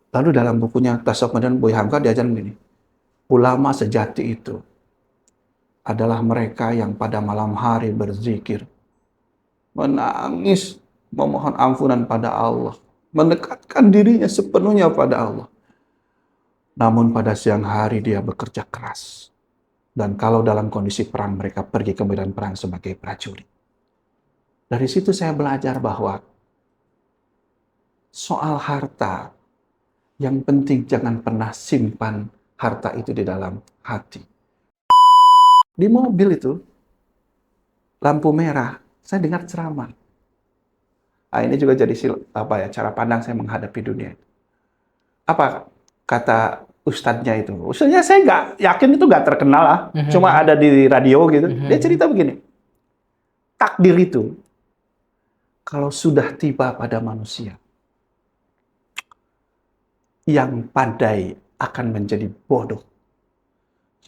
Lalu dalam bukunya Tasawuf Modern Buya Hamka diajarkan begini, ulama sejati itu adalah mereka yang pada malam hari berzikir, menangis, memohon ampunan pada Allah, mendekatkan dirinya sepenuhnya pada Allah. Namun pada siang hari dia bekerja keras. Dan kalau dalam kondisi perang, mereka pergi ke medan perang sebagai prajurit. Dari situ saya belajar bahwa soal harta, yang penting jangan pernah simpan harta itu di dalam hati. Di mobil itu, lampu merah, saya dengar ceramah. Nah, ini juga jadi cara pandang saya menghadapi dunia. Apa kata ustadznya itu? Ustadznya saya nggak yakin itu nggak terkenal lah, cuma ada di radio gitu. Dia cerita begini, takdir itu kalau sudah tiba pada manusia, yang pandai akan menjadi bodoh,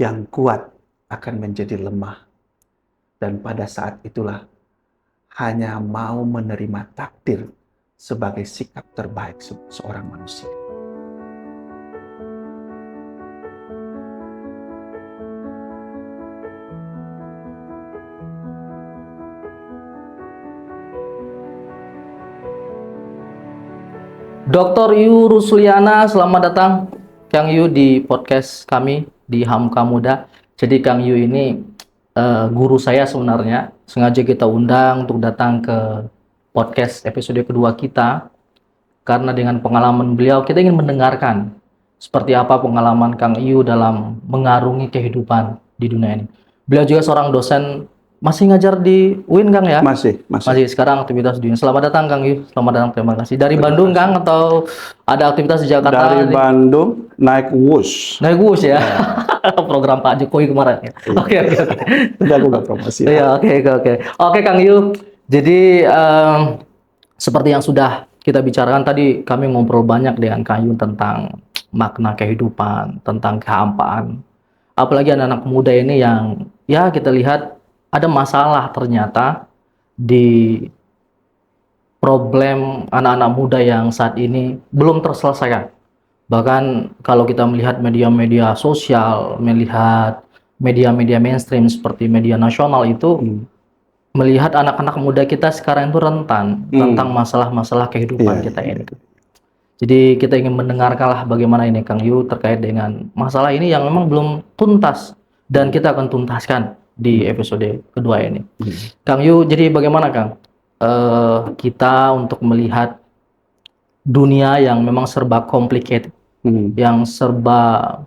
yang kuat akan menjadi lemah, dan pada saat itulah hanya mau menerima takdir sebagai sikap terbaik seorang manusia. Dr. Yu Rusliana, selamat datang Kang Yu di podcast kami di Hamka Muda. Jadi Kang Yu ini guru saya sebenarnya. Sengaja kita undang untuk datang ke podcast episode kedua kita. Karena dengan pengalaman beliau, kita ingin mendengarkan seperti apa pengalaman Kang Yu dalam mengarungi kehidupan di dunia ini. Beliau juga seorang dosen, masih ngajar di UIN, Kang ya? Masih. Sekarang aktivitas di UIN. Selamat datang Kang Yu, selamat datang, terima kasih. Dari Bandung Kang, atau ada aktivitas di Jakarta? Dari Bandung naik Wush. Naik Wush ya? Program Pak Jokowi kemarin ya? Oke. Tapi aku nggak promosi. Iya, oke Kang Yu. Jadi seperti yang sudah kita bicarakan tadi, kami ngobrol banyak dengan Kang Yu tentang makna kehidupan, tentang kehampaan. Apalagi anak-anak muda ini yang ya kita lihat ada masalah ternyata di problem anak-anak muda yang saat ini belum terselesaikan. Bahkan kalau kita melihat media-media sosial, melihat media-media mainstream seperti media nasional itu, melihat anak-anak muda kita sekarang itu rentan tentang masalah-masalah kehidupan kita ini. Jadi kita ingin mendengarkanlah bagaimana ini Kang Yu terkait dengan masalah ini yang memang belum tuntas, dan kita akan tuntaskan di episode kedua ini. Kang Yu, jadi bagaimana Kang kita untuk melihat dunia yang memang serba complicated, yang serba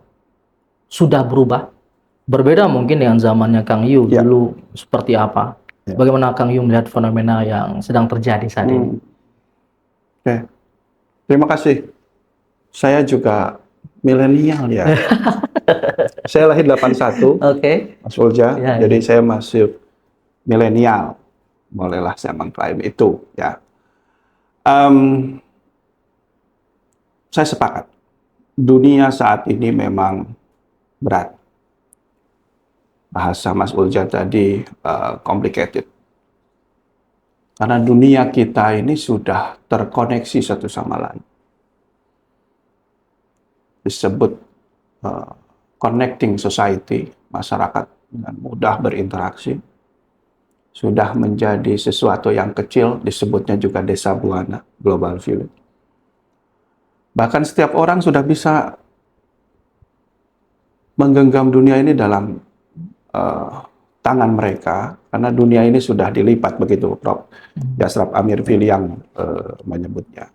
sudah berubah, berbeda mungkin dengan zamannya Kang Yu dulu seperti apa? Bagaimana Kang Yu melihat fenomena yang sedang terjadi saat ini? Oke. Terima kasih. Saya juga milenial ya. Saya lahir 81, Mas Ulja. Jadi saya masih milenial. Bolehlah saya mengklaim itu ya. Saya sepakat. Dunia saat ini memang berat. Bahasa Mas Ulja tadi complicated. Karena dunia kita ini sudah terkoneksi satu sama lain. Disebut connecting society, masyarakat dengan mudah berinteraksi. Sudah menjadi sesuatu yang kecil, disebutnya juga desa buana, global village. Bahkan setiap orang sudah bisa menggenggam dunia ini dalam tangan mereka, karena dunia ini sudah dilipat begitu, Prof. Yasrab Amir Fili yang menyebutnya.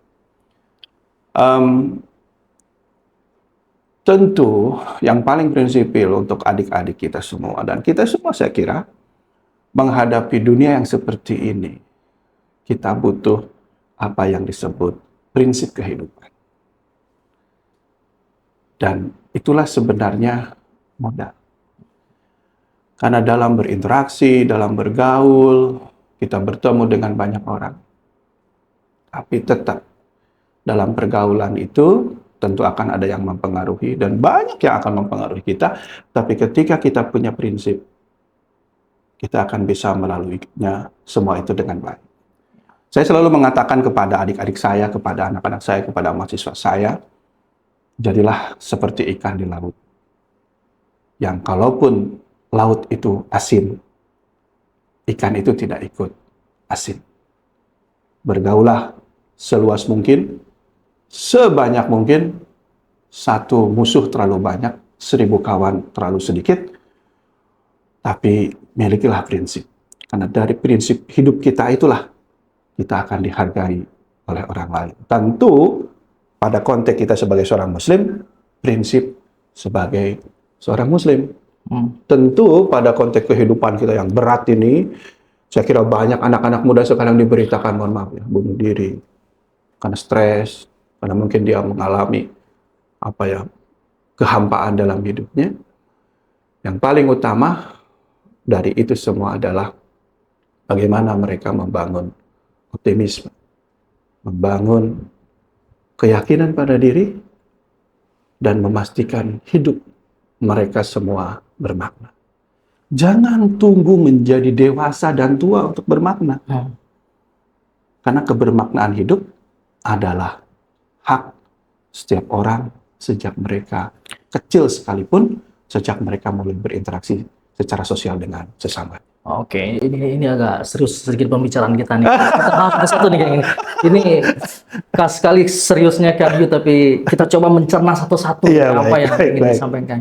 Tentu yang paling prinsipil untuk adik-adik kita semua, dan kita semua saya kira, menghadapi dunia yang seperti ini, kita butuh apa yang disebut prinsip kehidupan. Dan itulah sebenarnya modal. Karena dalam berinteraksi, dalam bergaul, kita bertemu dengan banyak orang. Tapi tetap dalam pergaulan itu tentu akan ada yang mempengaruhi, dan banyak yang akan mempengaruhi kita. Tapi ketika kita punya prinsip, kita akan bisa melaluinya semua itu dengan baik. Saya selalu mengatakan kepada adik-adik saya, kepada anak-anak saya, kepada mahasiswa saya, Jadilah seperti ikan di laut, yang kalaupun laut itu asin, ikan itu tidak ikut asin. Bergaulah seluas mungkin, sebanyak mungkin. Satu musuh terlalu banyak, 1000 kawan terlalu sedikit, tapi milikilah prinsip. Karena dari prinsip hidup kita itulah kita akan dihargai oleh orang lain. Tentu pada konteks kita sebagai seorang muslim, prinsip sebagai seorang muslim. Tentu pada konteks kehidupan kita yang berat ini, saya kira banyak anak-anak muda sekarang diberitakan, mohon maaf ya, bunuh diri karena stres, karena mungkin dia mengalami kehampaan dalam hidupnya. Yang paling utama dari itu semua adalah bagaimana mereka membangun optimisme, membangun keyakinan pada diri, dan memastikan hidup mereka semua bermakna. Jangan tunggu menjadi dewasa dan tua untuk bermakna. Karena kebermaknaan hidup adalah hak setiap orang sejak mereka kecil sekalipun, sejak mereka mulai berinteraksi secara sosial dengan sesama. Oke, ini agak serius sedikit pembicaraan kita nih. Kita bahas satu nih kayak gini. Ini khas sekali seriusnya Kang Yu, tapi kita coba mencerna satu-satu apa yang ingin disampaikan.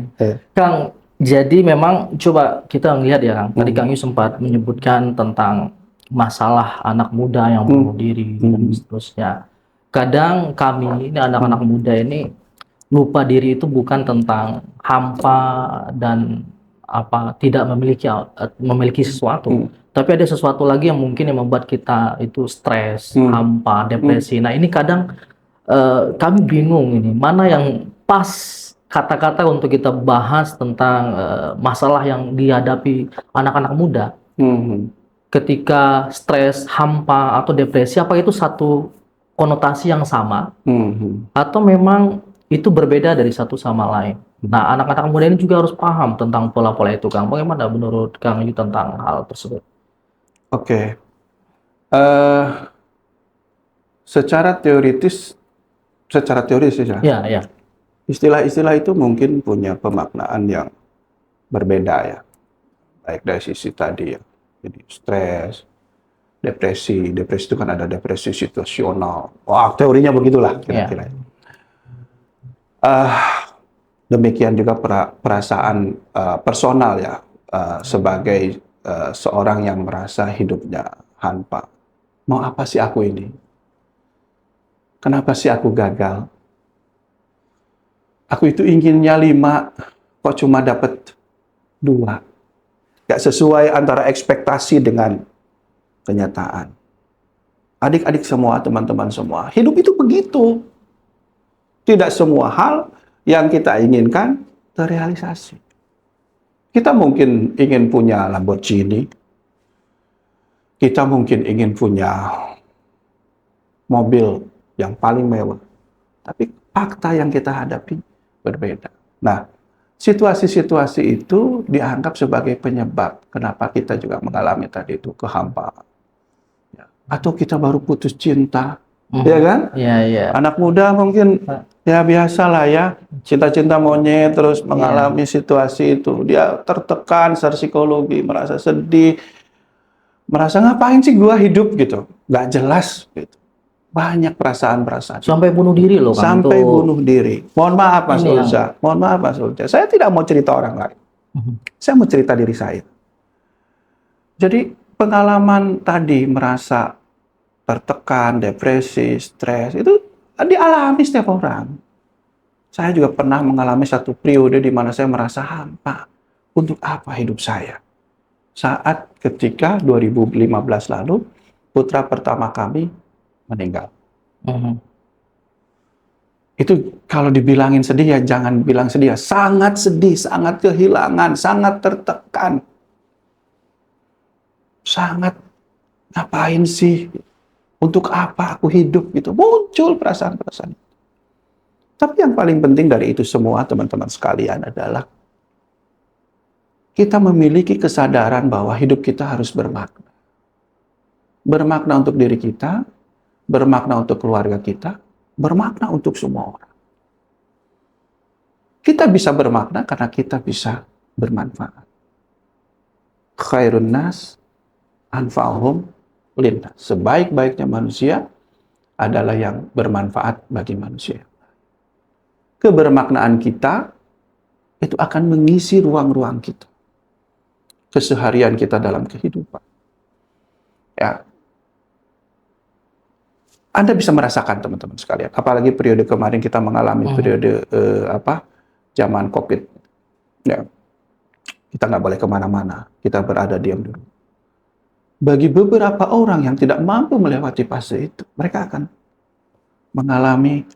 Kang, jadi memang coba kita lihat ya Kang. Tadi Kang Yu sempat menyebutkan tentang masalah anak muda yang bunuh diri dan seterusnya. Kadang kami ini anak-anak muda ini lupa diri itu bukan tentang hampa dan tidak memiliki sesuatu, tapi ada sesuatu lagi yang mungkin yang membuat kita itu stres, hampa, depresi. Nah ini kadang kami bingung ini mana yang pas kata-kata untuk kita bahas tentang masalah yang dihadapi anak-anak muda ketika stres, hampa atau depresi. Apa itu satu konotasi yang sama atau memang itu berbeda dari satu sama lain? Nah, anak-anak muda ini juga harus paham tentang pola-pola itu, Kang. Bagaimana menurut Kang Yu tentang hal tersebut? Oke. Secara teoritis ya. Istilah-istilah itu mungkin punya pemaknaan yang berbeda ya. Baik dari sisi tadi ya. Jadi stres, depresi itu kan ada depresi situasional. Wah, teorinya begitulah kira-kira. Demikian juga perasaan personal ya, sebagai seorang yang merasa hidupnya hampa. Mau apa sih aku ini? Kenapa sih aku gagal? Aku itu inginnya 5, kok cuma dapat 2. Gak sesuai antara ekspektasi dengan kenyataan. Adik-adik semua, teman-teman semua, hidup itu begitu. Tidak semua hal yang kita inginkan terrealisasi. Kita mungkin ingin punya Lamborghini, kita mungkin ingin punya mobil yang paling mewah, tapi fakta yang kita hadapi berbeda. Nah, situasi-situasi itu dianggap sebagai penyebab kenapa kita juga mengalami tadi itu kehampaan. Atau kita baru putus cinta, ya kan? Iya. Anak muda mungkin ya biasalah ya, cinta-cinta monyet, terus mengalami situasi itu. Dia tertekan secara psikologi, merasa sedih, merasa ngapain sih gua hidup gitu, nggak jelas gitu. Banyak perasaan-perasaan. Sampai bunuh diri loh Kang. Sampai bunuh diri. Mohon maaf Mas Ulza, mohon maaf Mas Ulza. Saya tidak mau cerita orang lain. Saya mau cerita diri saya. Jadi pengalaman tadi merasa tertekan, depresi, stres, itu dialami setiap orang. Saya juga pernah mengalami satu periode di mana saya merasa hampa. Untuk apa hidup saya? Saat ketika 2015 lalu, putra pertama kami meninggal. Itu kalau dibilangin sedih ya jangan bilang sedih ya. Sangat sedih, sangat kehilangan, sangat tertekan. Sangat ngapain sih? Untuk apa aku hidup gitu? Muncul perasaan-perasaan. Tapi yang paling penting dari itu semua teman-teman sekalian adalah kita memiliki kesadaran bahwa hidup kita harus bermakna. Bermakna untuk diri kita, bermakna untuk keluarga kita, bermakna untuk semua orang. Kita bisa bermakna karena kita bisa bermanfaat. Khairun nas anfa'uhum linnas. Sebaik-baiknya manusia adalah yang bermanfaat bagi manusia. Kebermaknaan kita itu akan mengisi ruang-ruang kita. Keseharian kita dalam kehidupan. Ya. Anda bisa merasakan teman-teman sekalian. Apalagi periode kemarin kita mengalami periode zaman COVID. Ya. Kita nggak boleh kemana-mana. Kita berada diam dulu. Bagi beberapa orang yang tidak mampu melewati fase itu, mereka akan mengalami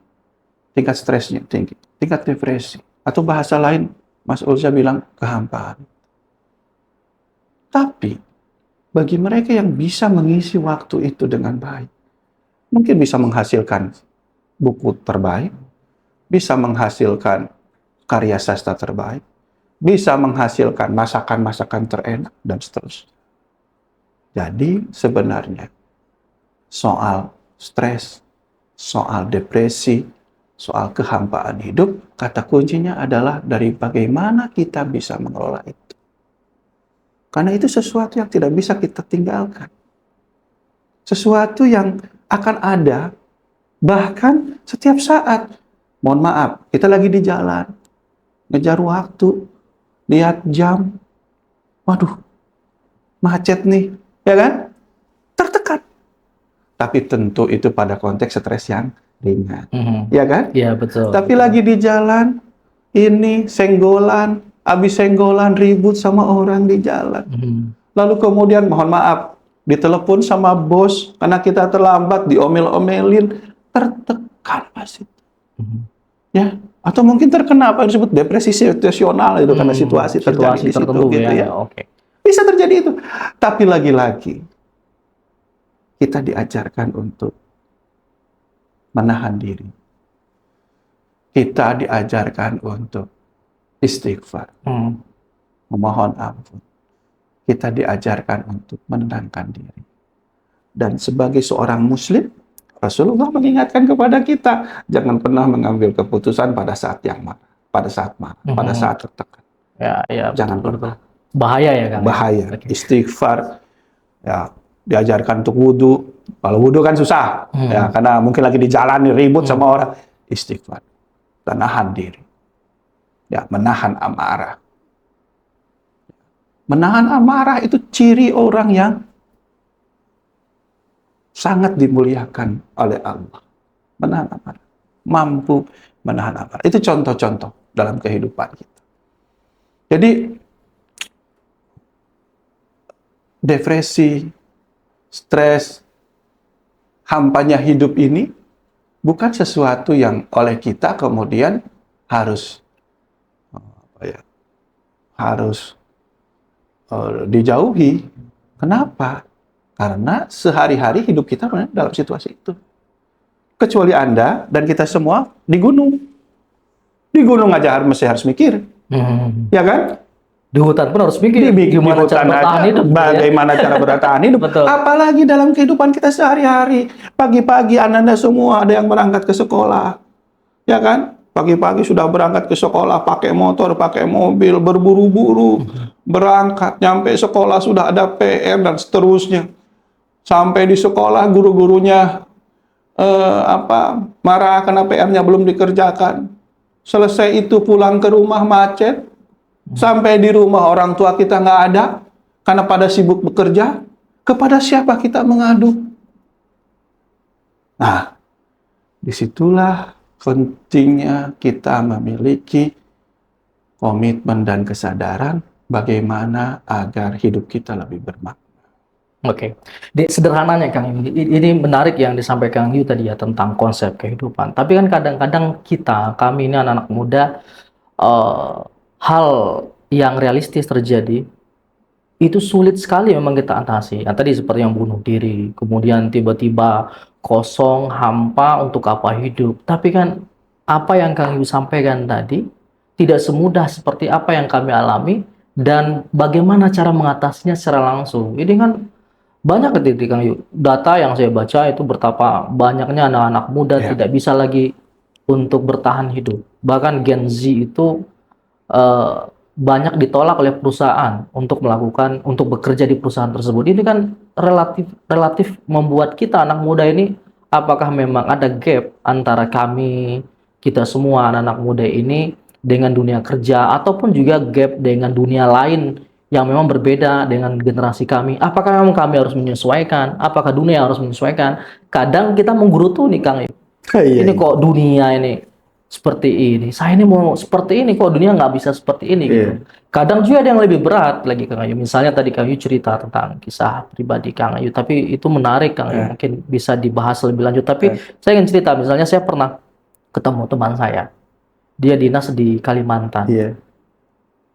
tingkat stresnya tinggi, tingkat depresi. Atau bahasa lain, Mas Ulza bilang kehampaan. Tapi, bagi mereka yang bisa mengisi waktu itu dengan baik, mungkin bisa menghasilkan buku terbaik, bisa menghasilkan karya sastra terbaik, bisa menghasilkan masakan-masakan terenak, dan seterusnya. Jadi sebenarnya soal stres, soal depresi, soal kehampaan hidup, kata kuncinya adalah dari bagaimana kita bisa mengelola itu. Karena itu sesuatu yang tidak bisa kita tinggalkan. Sesuatu yang akan ada bahkan setiap saat. Mohon maaf, kita lagi di jalan, ngejar waktu, lihat jam, waduh, macet nih, ya kan? Tertekan. Tapi tentu itu pada konteks stres yang ringan, ya kan? Iya, betul. Tapi lagi di jalan, ini senggolan, habis senggolan ribut sama orang di jalan. Lalu kemudian mohon maaf, ditelepon sama bos karena kita terlambat, diomel-omelin, tertekan pasti. Ya, atau mungkin terkena apa yang disebut depresi situasional itu karena situasi terjadi di situ tertentu gitu ya. Oke. Bisa terjadi itu. Tapi lagi-lagi kita diajarkan untuk menahan diri. Kita diajarkan untuk istighfar, memohon ampun. Kita diajarkan untuk menenangkan diri. Dan sebagai seorang muslim, Rasulullah mengingatkan kepada kita, jangan pernah mengambil keputusan pada saat yang marah, pada saat marah, pada saat tertekan. Ya, Jangan betul. pernah. Bahaya ya, Kang? Bahaya. Okay. Istighfar, ya diajarkan untuk wudhu. Kalau wudhu kan susah, ya karena mungkin lagi di jalan ribut sama orang. Istighfar, dan nahan diri. Ya, menahan amarah. Menahan amarah itu ciri orang yang sangat dimuliakan oleh Allah. Menahan amarah. Mampu menahan amarah. Itu contoh-contoh dalam kehidupan kita. Jadi, depresi, stres, hampanya hidup ini bukan sesuatu yang oleh kita kemudian harus dijauhi. Kenapa? Karena sehari-hari hidup kita dalam situasi itu. Kecuali Anda dan kita semua di gunung. Di gunung aja masih harus mikir. Ya kan? Di hutan pun harus mikir gimana cara bertahan hidup. Bagaimana cara bertahan hidup. Betul. Apalagi dalam kehidupan kita sehari-hari. Pagi-pagi Anda semua ada yang berangkat ke sekolah. Ya kan? Pagi-pagi sudah berangkat ke sekolah, pakai motor, pakai mobil, berburu-buru, berangkat, nyampe sekolah sudah ada PR dan seterusnya. Sampai di sekolah guru-gurunya marah karena PR-nya belum dikerjakan. Selesai itu pulang ke rumah macet, sampai di rumah orang tua kita nggak ada karena pada sibuk bekerja. Kepada siapa kita mengadu? Nah, disitulah pentingnya kita memiliki komitmen dan kesadaran bagaimana agar hidup kita lebih bermakna. Oke. Sederhananya Kang, ini menarik yang disampaikan Yu tadi ya tentang konsep kehidupan. Tapi kan kadang-kadang kami ini anak-anak muda, hal yang realistis terjadi itu sulit sekali memang kita atasi. Nah, tadi seperti yang bunuh diri, kemudian tiba-tiba kosong, hampa, untuk apa hidup. Tapi kan apa yang Kang Yu sampaikan tadi tidak semudah seperti apa yang kami alami dan bagaimana cara mengatasinya secara langsung. Ini kan banyak ketika Kang Yu, data yang saya baca itu betapa banyaknya anak-anak muda tidak bisa lagi untuk bertahan hidup. Bahkan Gen Z itu eh, banyak ditolak oleh perusahaan untuk bekerja di perusahaan tersebut. Ini kan relatif membuat kita anak muda ini, apakah memang ada gap antara kita semua anak-anak muda ini dengan dunia kerja, ataupun juga gap dengan dunia lain yang memang berbeda dengan generasi kami. Apakah memang kami harus menyesuaikan? Apakah dunia harus menyesuaikan? Kadang kita menggerutu nih Kang. Iya, Ini iya. kok dunia ini seperti ini. Saya ini mau seperti ini, kok dunia nggak bisa seperti ini gitu. Iya. Kadang juga ada yang lebih berat lagi Kang Ayu. Misalnya tadi Kang Ayu cerita tentang kisah pribadi Kang Ayu, tapi itu menarik Kang Ayu. Eh, Mungkin bisa dibahas lebih lanjut. Tapi eh, saya ingin cerita, misalnya saya pernah ketemu teman saya. Dia dinas di Kalimantan. iya,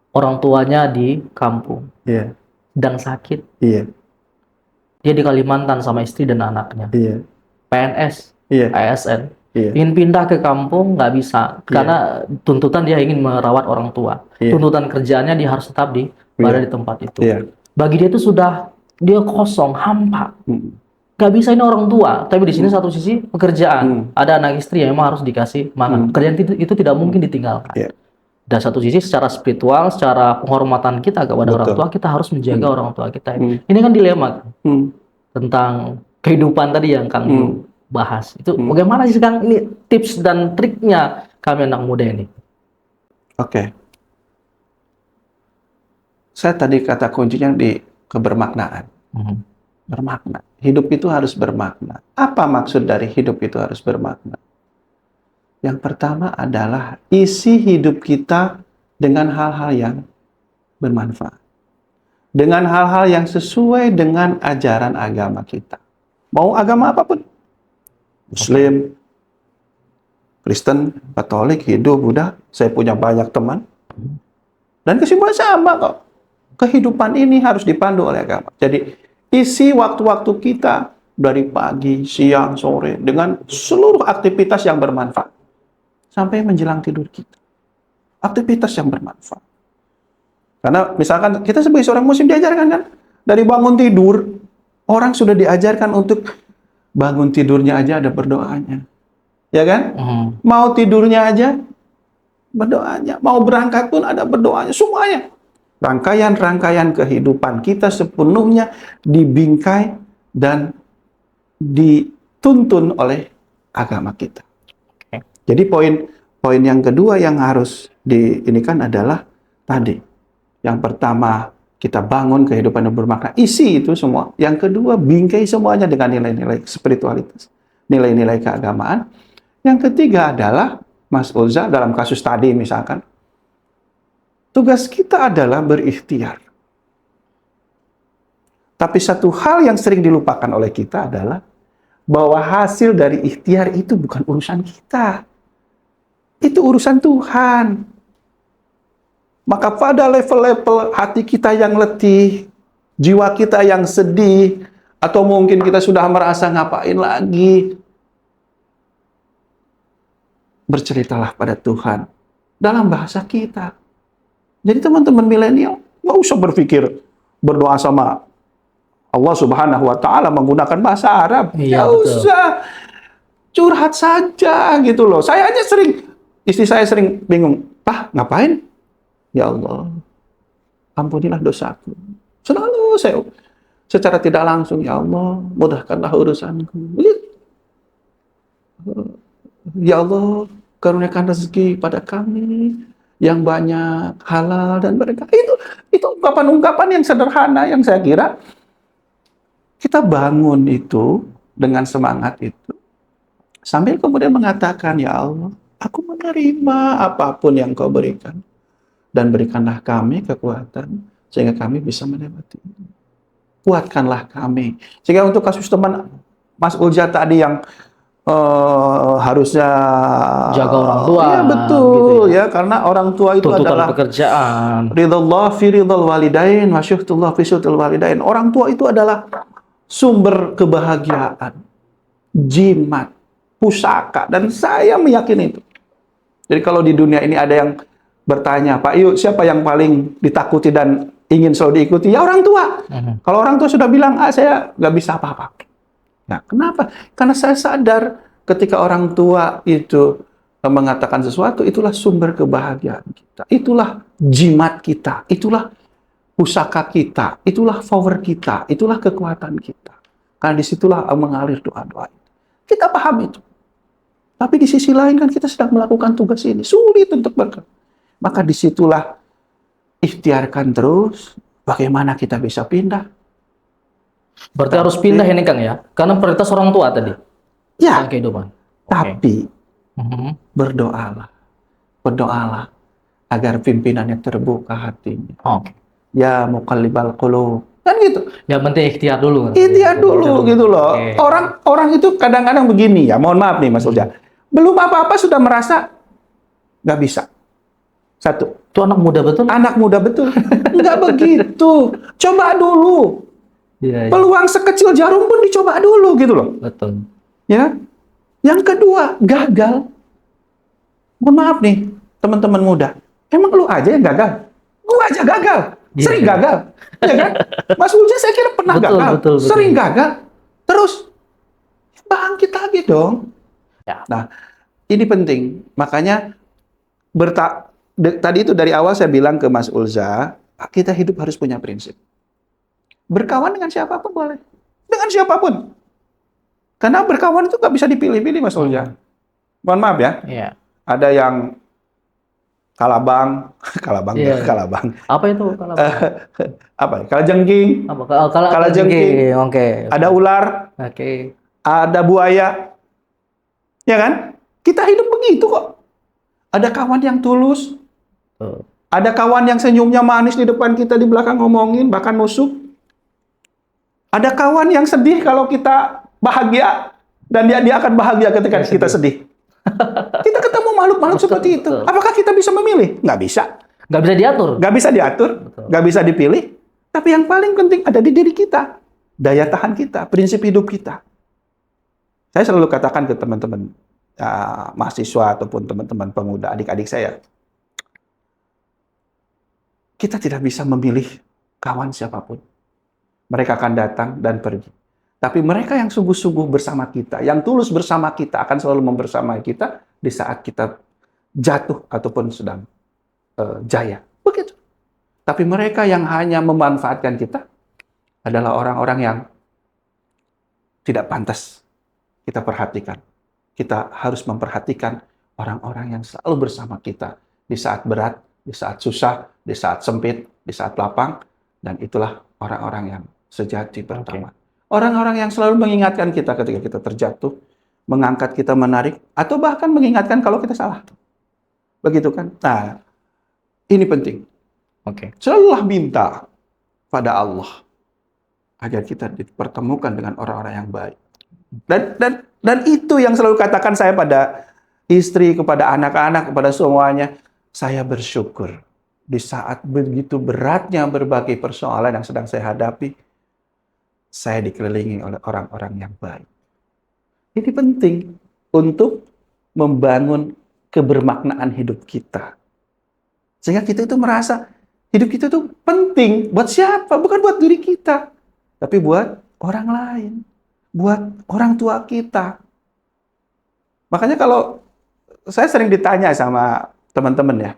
Orang tuanya di kampung, iya, sedang sakit. iya, Dia di Kalimantan sama istri dan anaknya. iya, PNS, iya, ASN. iya, Ingin pindah ke kampung nggak bisa iya, karena tuntutan dia ingin merawat orang tua. iya, Tuntutan kerjaannya dia harus tetap berada di tempat itu. iya. Bagi dia itu sudah dia kosong, hampa. Mm, Nggak bisa ini orang tua. Tapi di sini satu sisi pekerjaan. mm, Ada anak istri yang memang harus dikasih makan. mm, Pekerjaan itu tidak mungkin ditinggalkan. iya, Dan satu sisi secara spiritual, secara penghormatan kita kepada orang betul. tua, kita harus menjaga Mm, orang tua kita. mm, Ini kan dilema mm, tentang kehidupan tadi yang Kang mm, Yu bahas. Itu mm. bagaimana sih Kang ini tips dan triknya kami anak muda ini? Oke. Saya tadi kata kuncinya di kebermaknaan. Mhm. Bermakna. Hidup itu harus bermakna. Apa maksud dari hidup itu harus bermakna? Yang pertama adalah isi hidup kita dengan hal-hal yang bermanfaat. Dengan hal-hal yang sesuai dengan ajaran agama kita. Mau agama apapun. Muslim, Kristen, Katolik, Hindu, Buddha. Saya punya banyak teman. Dan kesimpulan sama kok. Kehidupan ini harus dipandu oleh agama. Jadi isi waktu-waktu kita dari pagi, siang, sore dengan seluruh aktivitas yang bermanfaat. Sampai menjelang tidur kita. Aktivitas yang bermanfaat. Karena misalkan kita sebagai seorang muslim diajarkan kan, dari bangun tidur, orang sudah diajarkan untuk bangun tidurnya aja ada berdoanya. Ya kan? Mhm. Mau tidurnya aja berdoanya. Mau berangkat pun ada berdoanya. Semuanya. Rangkaian-rangkaian kehidupan kita sepenuhnya dibingkai dan dituntun oleh agama kita. Oke. Jadi poin yang kedua yang harus diinikan adalah tadi. Yang pertama, kita bangun kehidupan yang bermakna. Isi itu semua. Yang kedua, bingkai semuanya dengan nilai-nilai spiritualitas. Nilai-nilai keagamaan. Yang ketiga adalah, Mas Ulza, dalam kasus tadi misalkan, tugas kita adalah berikhtiar. Tapi satu hal yang sering dilupakan oleh kita adalah bahwa hasil dari ikhtiar itu bukan urusan kita. Itu urusan Tuhan. Maka pada level-level hati kita yang letih, jiwa kita yang sedih, atau mungkin kita sudah merasa ngapain lagi, berceritalah pada Tuhan dalam bahasa kita. Jadi teman-teman milenial, nggak usah berpikir berdoa sama Allah Subhanahu wa Ta'ala menggunakan bahasa Arab. Iya, Nggak usah. Curhat saja gitu loh. Saya aja istri saya sering bingung. Pak, ngapain? Ya Allah, ampunilah dosaku. Selalu saya secara tidak langsung, ya Allah, mudahkanlah urusanku. Ya Allah, karuniakan rezeki pada kami yang banyak, halal dan berkah. Itu ungkapan-ungkapan yang sederhana yang saya kira kita bangun itu dengan semangat itu sambil kemudian mengatakan, ya Allah, aku menerima apapun yang kau berikan dan berikanlah kami kekuatan sehingga kami bisa melewati ini. Kuatkanlah kami. Sehingga untuk kasus teman Mas Ulja tadi yang harusnya Jaga orang tua, iya betul gitu ya, karena orang tua itu tuntutan adalah pekerjaan. ridallah fi ridal walidain wa syuhtullah fi syuhtul walidain. Orang tua itu adalah sumber kebahagiaan, jimat, pusaka, dan saya meyakini itu. Jadi kalau di dunia ini ada yang bertanya, Pak Yu, siapa yang paling ditakuti dan ingin selalu diikuti? Ya orang tua. Kalau orang tua sudah bilang, saya nggak bisa apa-apa. Nah, kenapa? Karena saya sadar ketika orang tua itu mengatakan sesuatu, itulah sumber kebahagiaan kita. Itulah jimat kita. Itulah pusaka kita. Itulah power kita. Itulah kekuatan kita. Karena disitulah mengalir doa-doa itu. Kita paham itu. Tapi di sisi lain kan kita sedang melakukan tugas ini. Sulit untuk bergerak. Maka disitulah ikhtiarkan terus. Bagaimana kita bisa pindah. Berarti harus pindah ini Kang ya? Karena prioritas orang tua tadi. Ya, Kehidupan. Oke. tapi Mhm. berdoalah. Berdoalah agar pimpinannya terbuka hatinya. Oke. Ya muqallibal qulub. Kan gitu. Yang penting ikhtiar dulu. Ikhtiar dulu gitu loh. Oke. Orang itu kadang-kadang begini ya. Mohon maaf nih Mas Ulja. Belum apa-apa sudah merasa nggak bisa. Satu. Itu anak muda betul? Anak muda betul. Nggak begitu. Coba dulu. Iya, iya. Peluang sekecil jarum pun dicoba dulu gitu loh. Betul. Ya. Yang kedua, gagal. Mohon maaf nih, teman-teman muda. Emang lu aja yang gagal? Gua aja gagal. Iya, Sering iya. gagal. Ya kan? Mas Ulja saya kira pernah Betul, gagal. betul, betul. Sering gagal. Terus, bangkit lagi dong. Ya. Nah, ini penting. Makanya, tadi itu dari awal saya bilang ke Mas Ulza, kita hidup harus punya prinsip. Berkawan dengan siapapun boleh. Dengan siapapun. Karena berkawan itu nggak bisa dipilih-pilih, Mas Ulja. Mohon maaf ya. Iya. Ada yang kalabang, Iya. kalabang. Apa itu kalau Apa? Kalajengking, apa kalau kalajengking. Oke. Ada ular, Oke. ada buaya. Ya kan? Kita hidup begitu kok. Ada kawan yang tulus, Tuh. ada kawan yang senyumnya manis di depan kita, di belakang ngomongin, bahkan nusuk. Ada kawan yang sedih kalau kita bahagia, dan dia akan bahagia ketika Dia kita sedih. Kita ketemu makhluk-makhluk Betul, seperti itu. betul. Apakah kita bisa memilih? Nggak bisa. Nggak bisa diatur. Nggak bisa diatur, Betul. nggak bisa dipilih. Tapi yang paling penting ada di diri kita. Daya tahan kita, prinsip hidup kita. Saya selalu katakan ke teman-teman mahasiswa ataupun teman-teman pemuda, adik-adik saya. Kita tidak bisa memilih kawan siapapun. Mereka akan datang dan pergi. Tapi mereka yang sungguh-sungguh bersama kita, yang tulus bersama kita, akan selalu membersamai kita di saat kita jatuh ataupun sedang jaya. Begitu. Tapi mereka yang hanya memanfaatkan kita adalah orang-orang yang tidak pantas kita perhatikan. Kita harus memperhatikan orang-orang yang selalu bersama kita di saat berat, di saat susah, di saat sempit, di saat lapang, dan itulah orang-orang yang sejati pertama. Orang-orang yang selalu mengingatkan kita ketika kita terjatuh, mengangkat kita, menarik, atau bahkan mengingatkan kalau kita salah. Begitu kan? Nah, ini penting. Oke. Selalulah minta pada Allah agar kita dipertemukan dengan orang-orang yang baik. Dan itu yang selalu katakan saya pada istri, kepada anak-anak, kepada semuanya. Saya bersyukur di saat begitu beratnya berbagai persoalan yang sedang saya hadapi, saya dikelilingi oleh orang-orang yang baik. Ini penting untuk membangun kebermaknaan hidup kita. Sehingga kita itu merasa hidup kita itu penting. Buat siapa? Bukan buat diri kita. Tapi buat orang lain. Buat orang tua kita. Makanya kalau saya sering ditanya sama teman-teman ya,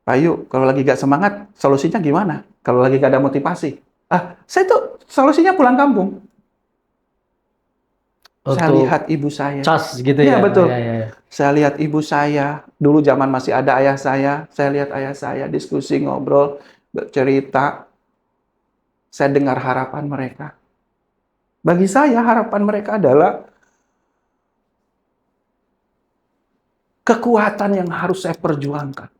Pak Yu, kalau lagi gak semangat, solusinya gimana? Kalau lagi gak ada motivasi? Saya tuh solusinya pulang kampung. Saya lihat ibu saya. Cas gitu ya? ya? Betul. Ya. Saya lihat ibu saya. Dulu zaman masih ada ayah saya. Saya lihat ayah saya diskusi, ngobrol, bercerita. Saya dengar harapan mereka. Bagi saya harapan mereka adalah kekuatan yang harus saya perjuangkan.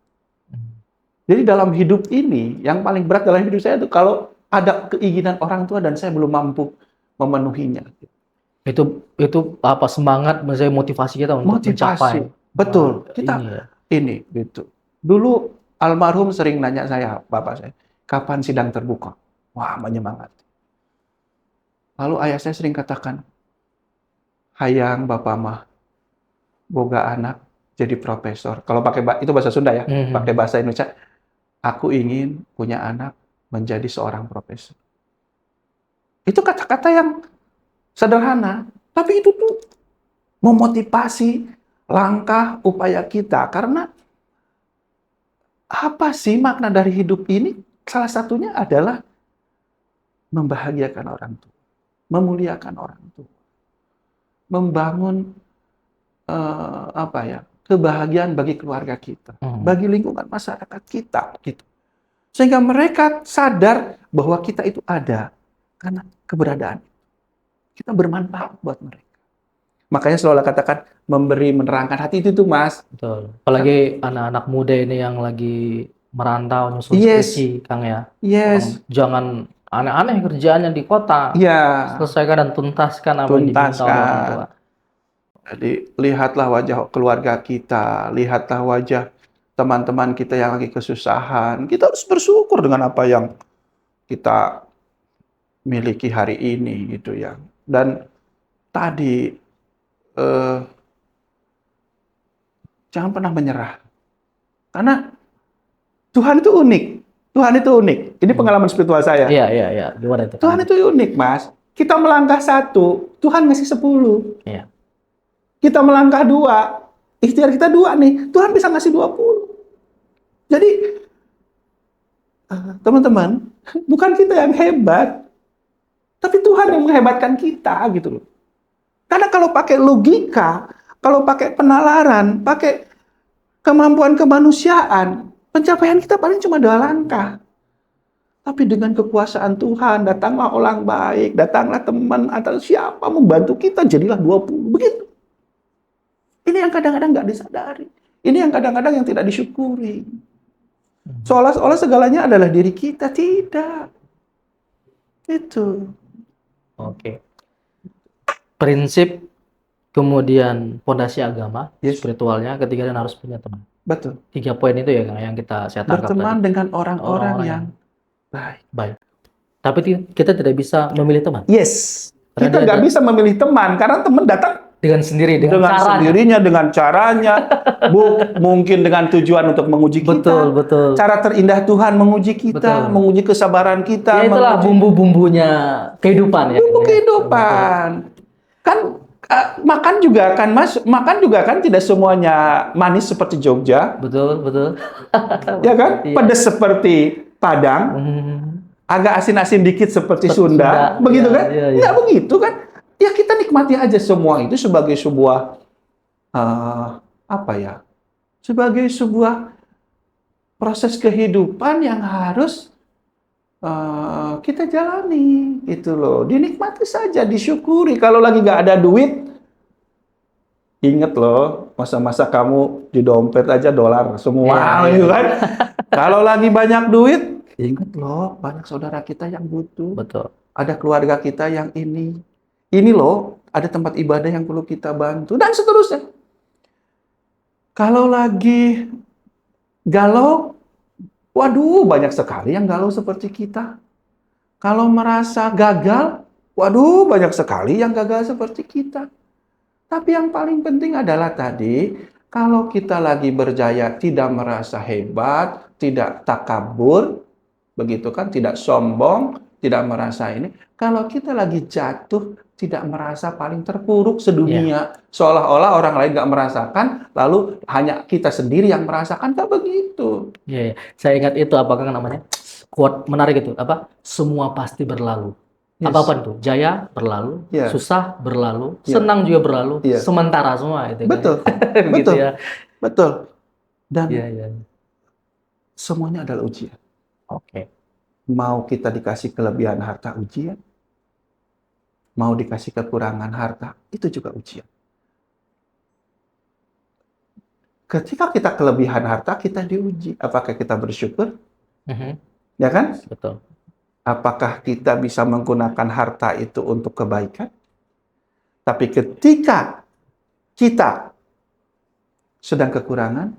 Jadi dalam hidup ini, yang paling berat dalam hidup saya itu kalau ada keinginan orang tua dan saya belum mampu memenuhinya. Itu apa semangat, misalnya motivasi kita untuk mencapai. Betul. Kita Ini ya. ini gitu. Dulu almarhum sering nanya saya, bapak saya, kapan sidang terbuka? Wah, menyemangati. Lalu ayah saya sering katakan, hayang bapak mah boga anak jadi profesor. Kalau pakai itu bahasa Sunda ya, pakai bahasa Indonesia, aku ingin punya anak menjadi seorang profesor. Itu kata-kata yang sederhana, tapi itu tuh memotivasi langkah upaya kita. Karena apa sih makna dari hidup ini? Salah satunya adalah membahagiakan orang tua, memuliakan orang tua, membangun kebahagiaan bagi keluarga kita, bagi lingkungan masyarakat kita, gitu. Sehingga mereka sadar bahwa kita itu ada karena keberadaan. Kita bermanfaat buat mereka. Makanya selalu katakan memberi, menerangkan hati itu tuh, Mas. Betul. Apalagi anak-anak muda ini yang lagi merantau nyusun Yes. skripsi, Kang ya. Yes. Jangan aneh-aneh kerjaannya di kota. Iya. Selesaikan dan tuntaskan apa yang diminta oleh orang tua. Jadi lihatlah wajah keluarga kita, lihatlah wajah teman-teman kita yang lagi kesusahan. Kita harus bersyukur dengan apa yang kita miliki hari ini, gitu ya. Dan tadi jangan pernah menyerah. Karena Tuhan itu unik. Tuhan itu unik. Ini pengalaman spiritual saya. Iya. Gimana itu? Tuhan itu unik, Mas. Kita melangkah 1, Tuhan ngasih 10. Iya. Kita melangkah 2, ikhtiar kita 2 nih, Tuhan bisa ngasih 20. Jadi, teman-teman, bukan kita yang hebat, tapi Tuhan yang menghebatkan kita, gitu loh. Karena kalau pakai logika, kalau pakai penalaran, pakai kemampuan kemanusiaan, pencapaian kita paling cuma 2 langkah. Tapi dengan kekuasaan Tuhan, datanglah orang baik, datanglah teman atau siapa membantu kita, jadilah 20. Begitu. Ini yang kadang-kadang nggak disadari. Ini yang kadang-kadang yang tidak disyukuri. Seolah-olah segalanya adalah diri kita. Tidak. Itu. Oke. Prinsip, kemudian fondasi agama, spiritualnya, ketiga dan harus punya teman. Betul. 3 poin itu ya, Kang, yang saya tangkap berteman tadi. Dengan orang-orang yang baik. Tapi kita tidak bisa memilih teman. Yes. Kita nggak bisa memilih teman, karena teman datang dengan sendiri, dengan caranya. Sendirinya, dengan caranya. Mungkin dengan tujuan untuk menguji kita. Betul. Cara terindah Tuhan menguji kita, menguji kesabaran kita. Ya itulah bumbu-bumbunya kehidupan ya. Bumbu kehidupan. Kan makan juga kan tidak semuanya manis seperti Jogja. Betul. Ya kan? Pedas seperti Padang. Agak asin-asin dikit seperti Sunda. Begitu kan? Nggak begitu kan? Ya kita nikmati aja semua itu sebagai sebuah sebagai sebuah proses kehidupan yang harus kita jalani, gitu loh. Dinikmati saja, disyukuri. Kalau lagi nggak ada duit, inget loh, masa-masa kamu di dompet aja dolar semua, gitu kan? Kalau lagi banyak duit, inget loh, banyak saudara kita yang butuh. Betul. Ada keluarga kita yang ini loh, ada tempat ibadah yang perlu kita bantu, dan seterusnya. Kalau lagi galau, waduh, banyak sekali yang galau seperti kita. Kalau merasa gagal, waduh, banyak sekali yang gagal seperti kita. Tapi yang paling penting adalah tadi, kalau kita lagi berjaya, tidak merasa hebat, tidak takabur, begitu kan, tidak sombong, tidak merasa ini. Kalau kita lagi jatuh, tidak merasa paling terpuruk sedunia. Seolah-olah orang lain nggak merasakan, lalu hanya kita sendiri yang merasakan. Tak begitu. Iya. Saya ingat itu, apakah namanya? Quote menarik itu. Semua pasti berlalu. Apapun itu. Jaya berlalu, susah berlalu, senang juga berlalu, sementara semua. Itu, betul. Kan? Betul. Gitu ya. Betul. Dan semuanya adalah ujian. Oke. Mau kita dikasih kelebihan harta, ujian. Mau dikasih kekurangan harta, itu juga ujian. Ketika kita kelebihan harta, kita diuji. Apakah kita bersyukur? Ya kan? Betul. Apakah kita bisa menggunakan harta itu untuk kebaikan? Tapi ketika kita sedang kekurangan,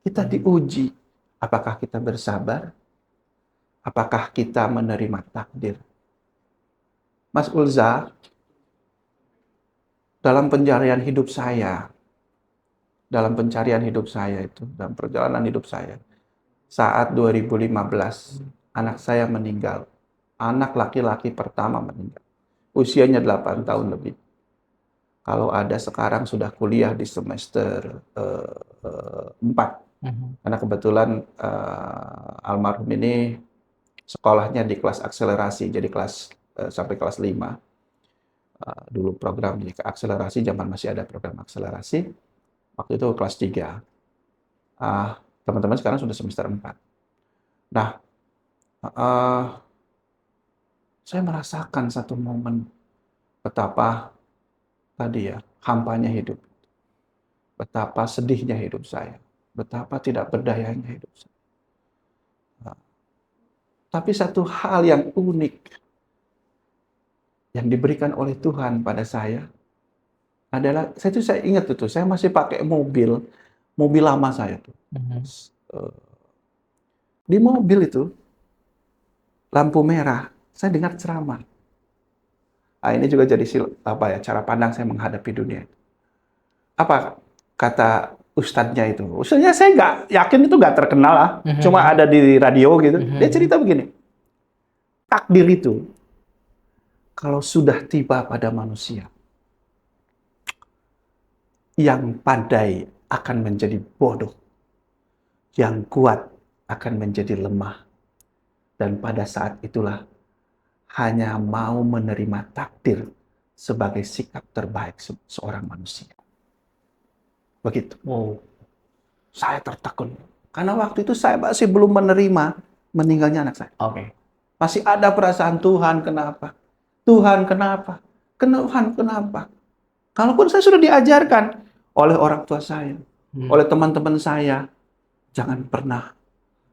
kita diuji. Apakah kita bersabar? Apakah kita menerima takdir? Mas Ulza, dalam pencarian hidup saya, dalam perjalanan hidup saya, saat 2015, anak saya meninggal. Anak laki-laki pertama meninggal. Usianya 8 tahun lebih. Kalau ada sekarang sudah kuliah di semester 4. Karena kebetulan almarhum ini sekolahnya di kelas akselerasi, jadi sampai kelas 5. Dulu program di akselerasi, zaman masih ada program akselerasi. Waktu itu kelas 3. Teman-teman sekarang sudah semester 4. Nah, saya merasakan satu momen betapa tadi ya, hampanya hidup. Betapa sedihnya hidup saya. Betapa tidak berdayanya hidup saya. Tapi satu hal yang unik yang diberikan oleh Tuhan pada saya adalah, saya ingat itu, saya masih pakai mobil lama saya tuh. Di mobil itu, lampu merah, saya dengar ceramah. Ini juga jadi cara pandang saya menghadapi dunia. Apa kata ustadznya itu? Ustadznya saya nggak yakin, itu nggak terkenal lah. Cuma ada di radio gitu. Dia cerita begini. Takdir itu, kalau sudah tiba pada manusia, yang pandai akan menjadi bodoh, yang kuat akan menjadi lemah. Dan pada saat itulah hanya mau menerima takdir sebagai sikap terbaik seorang manusia. Begitu. Saya tertegun. Karena waktu itu saya masih belum menerima meninggalnya anak saya. Masih ada perasaan, Tuhan kenapa? Tuhan kenapa? Tuhan kenapa? Kalaupun saya sudah diajarkan oleh orang tua saya, oleh teman-teman saya, jangan pernah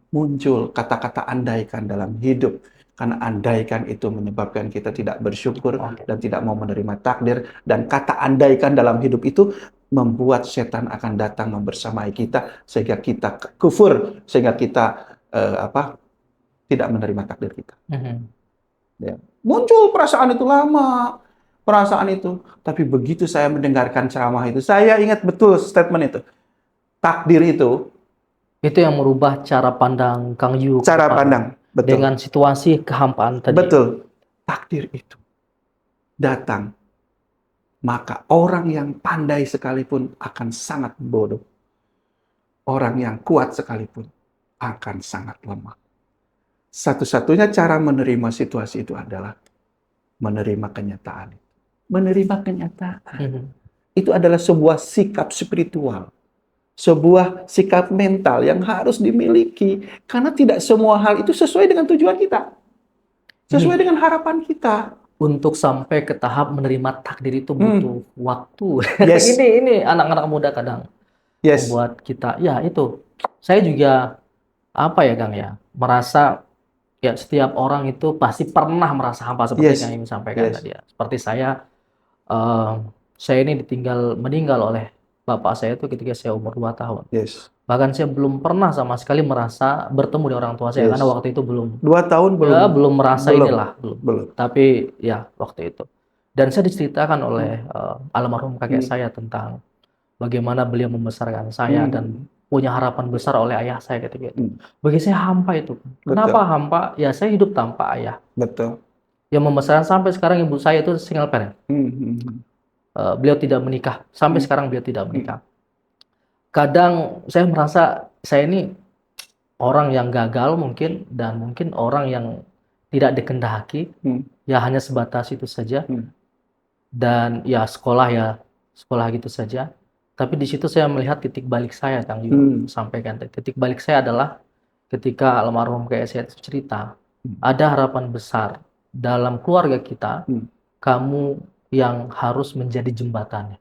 muncul kata-kata andaikan dalam hidup. Karena andaikan itu menyebabkan kita tidak bersyukur dan tidak mau menerima takdir. Dan kata andaikan dalam hidup itu membuat setan akan datang membersamai kita sehingga kita kufur, sehingga kita tidak menerima takdir kita. Ya. Muncul perasaan itu lama, perasaan itu. Tapi begitu saya mendengarkan ceramah itu, saya ingat betul statement itu. Takdir itu yang merubah cara pandang Kang Yu. Cara pandang, betul. Dengan situasi kehampaan tadi. Betul. Takdir itu datang, maka orang yang pandai sekalipun akan sangat bodoh. Orang yang kuat sekalipun akan sangat lemah. Satu-satunya cara menerima situasi itu adalah menerima kenyataan. Menerima kenyataan. Itu adalah sebuah sikap spiritual. Sebuah sikap mental yang harus dimiliki. Karena tidak semua hal itu sesuai dengan tujuan kita. Sesuai dengan harapan kita. Untuk sampai ke tahap menerima takdir itu butuh waktu. Yes. Ini anak-anak muda kadang membuat kita, ya itu. Saya juga, Kang ya, merasa ya setiap orang itu pasti pernah merasa hampa seperti yang Imi sampaikan tadi ya. Seperti saya ini meninggal oleh bapak saya itu ketika saya umur 2 tahun. Bahkan saya belum pernah sama sekali merasa bertemu dengan orang tua saya karena waktu itu belum 2 tahun belum merasa belum. Tapi ya waktu itu. Dan saya diceritakan oleh almarhum kakek saya tentang bagaimana beliau membesarkan saya dan punya harapan besar oleh ayah saya ketika itu. Bagi saya hampa itu. Kenapa hampa? Ya saya hidup tanpa ayah. Betul. Yang membesarkan sampai sekarang ibu saya itu single parent. Beliau tidak menikah. Sampai sekarang beliau tidak menikah. Kadang saya merasa saya ini orang yang gagal mungkin, dan mungkin orang yang tidak dikehendaki, ya hanya sebatas itu saja. Dan ya sekolah gitu saja. Tapi di situ saya melihat titik balik saya, Kang Yu sampaikan. Titik balik saya adalah ketika almarhum kayak saya cerita, ada harapan besar dalam keluarga kita, kamu yang harus menjadi jembatannya.